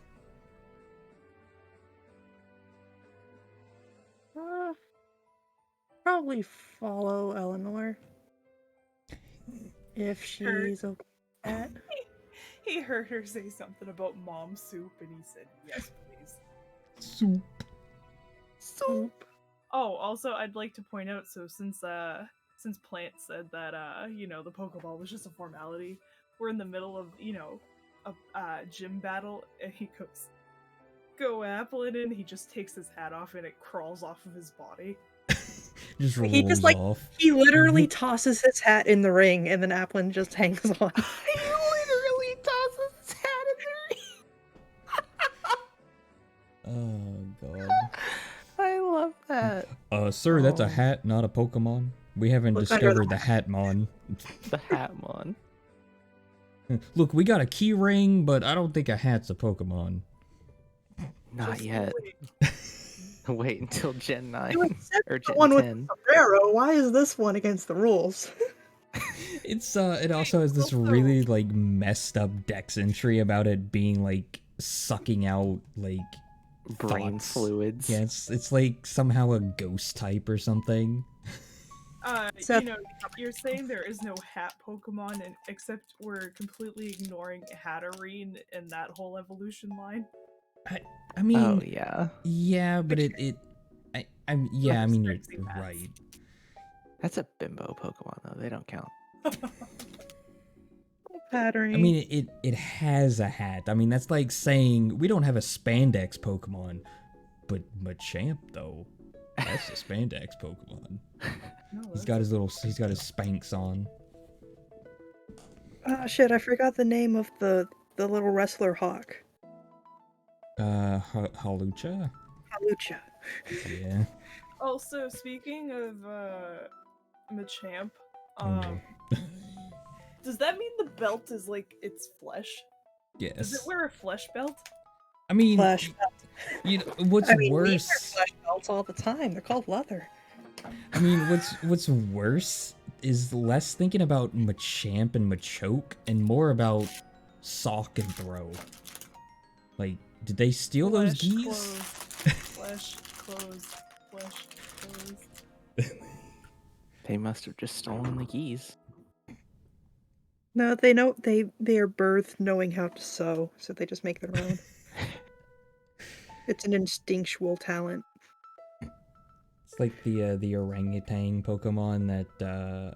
Probably follow Eleanor. If she's okay with that. He heard her say something about mom soup, and he said, yes, please. Soup. Oh, also, I'd like to point out, so since Plant said that, the Pokeball was just a formality, we're in the middle of, a gym battle, and he goes, go Appleton, and he just takes his hat off, and it crawls off of his body. Just rolls he just like off. He literally tosses his hat in the ring, and then Appleton just hangs on. He literally tosses his hat in the ring. Oh god. I love that. Sir, that's a hat, not a Pokemon. We haven't discovered the Hatmon. The Hatmon. Look, we got a key ring, but I don't think a hat's a Pokemon. Not yet. Wait until Gen 9 or Gen one 10. with Sombrero. Why is this one against the rules? it also has this also- really like messed up Dex entry about it being like sucking out like Brain thoughts. fluids. Yeah, it's like somehow a ghost type or something. Seth- You know, you're saying there is no hat Pokemon, and except we're completely ignoring Hatterene and that whole evolution line. I mean, Oh yeah, yeah, but yeah, I mean you're Sexy hats. right. that's a bimbo Pokemon though. They don't count. Pattern. I mean, it has a hat. I mean, that's like saying we don't have a spandex Pokemon, but Machamp though, that's a spandex Pokemon. No, He's got his Spanx on. Oh shit, I forgot the name of the little wrestler hawk. Halucha. Halucha. Yeah. Also, speaking of Machamp, Oh, no. does that mean the belt is like its flesh? Yes. Does it wear a flesh belt? I mean, Flesh. you know what's I mean, we wear worse? flesh belts all the time. They're called leather. I mean, what's worse is less thinking about Machamp and Machoke and more about Sock and Throw. Like, did they steal those Flesh, geese? clothes, flesh, clothes, flesh, clothes. They must have just stolen the keys. No, they know they are birthed knowing how to sew, so they just make their own. It's an instinctual talent. It's like the orangutan Pokemon that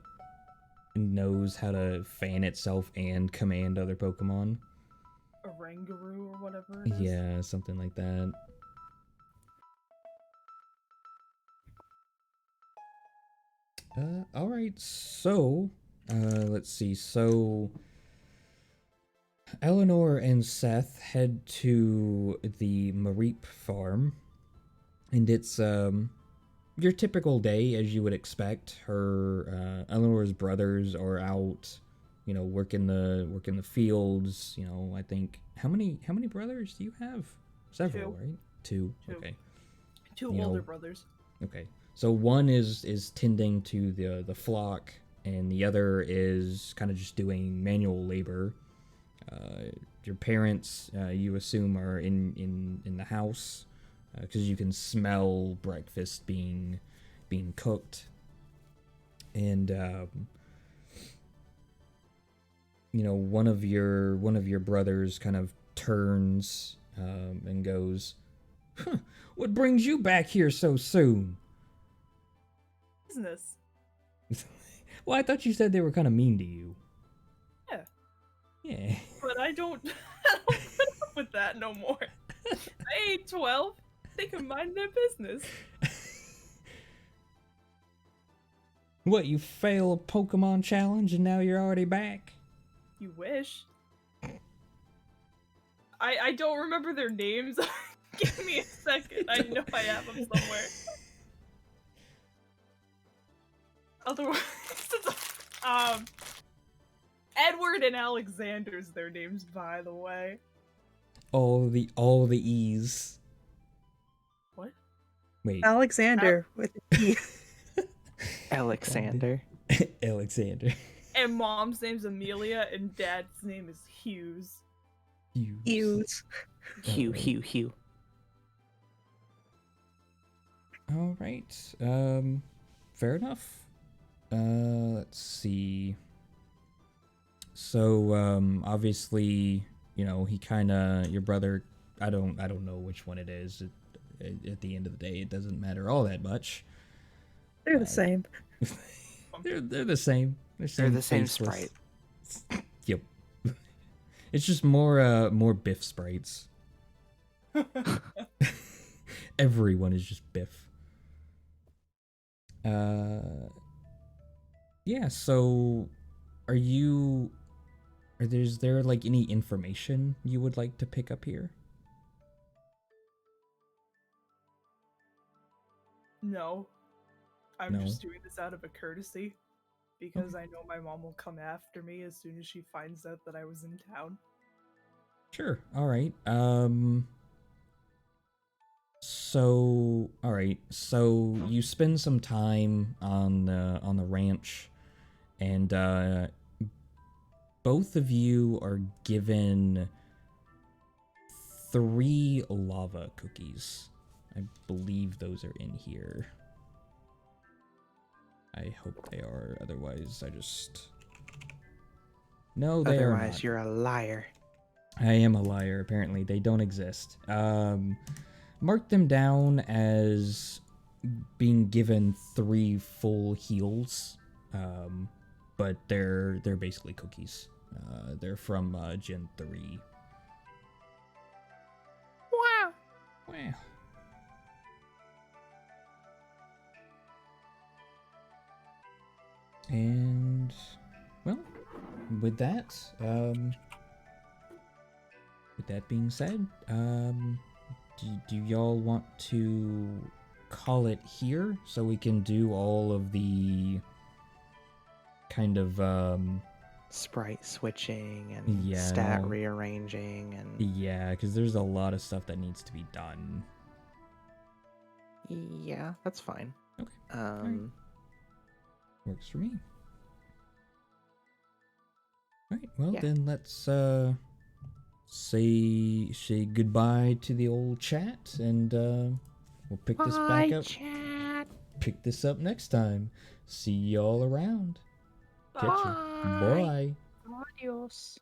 knows how to fan itself and command other Pokemon. Oranguru or whatever it is. Yeah, something like that. All right. So, let's see. So, Eleanor and Seth head to the Mareep farm, and it's your typical day as you would expect. Her Eleanor's brothers are out, you know, working the fields. You know, I think how many brothers do you have? Several, Two. right? Two. Two. Okay. Two You older know, brothers. Okay. So one is tending to the flock, and the other is kind of just doing manual labor. Your parents, you assume, are in the house because you can smell breakfast being cooked, and you know, one of your brothers kind of turns and goes, huh, "What brings you back here so soon?" Business. Well, I thought you said they were kind of mean to you. Yeah. Yeah. But I don't put up with that no more. I ain't 12. They can mind their business. What, you fail a Pokemon challenge and now you're already back? You wish. I don't remember their names. Give me a second. I know I have them somewhere. Otherwise, Edward and Alexander's their names, by the way. All the E's. What? Wait, Alexander with a E. Alexander. Alexander. And mom's name's Amelia, and dad's name is Hughes. Hughes. Hugh. All right. Fair enough. Let's see. So, obviously, you know, he kind of, your brother, I don't know which one it is. At the end of the day, it doesn't matter all that much. They're the same. They're the same. They're the same faceless. sprite. Yep. It's just more Biff sprites. Everyone is just Biff. Yeah, so is there like any information you would like to pick up here? No. I'm No? just doing this out of a courtesy. Because I know my mom will come after me as soon as she finds out that I was in town. Sure. All right. So, all right. So you spend some time on the ranch, and both of you are given 3 lava cookies. I believe those are in here. I hope they are, otherwise I just... No, they are Otherwise, not. you're a liar. I am a liar, apparently. They don't exist. Mark them down as being given 3 full heals, but they're basically cookies. They're from Gen 3. Wow. Wow. And, well, with that being said, do y'all want to call it here so we can do all of the kind of Sprite switching and Yeah, stat no. rearranging and yeah, because there's a lot of stuff that needs to be done. yeah, that's fine. Okay. Works for me. Alright, well Yeah. then let's say goodbye to the old chat, and we'll pick this back up. Chat. Pick this up next time. See y'all around. Catch ya. Bye. Adios.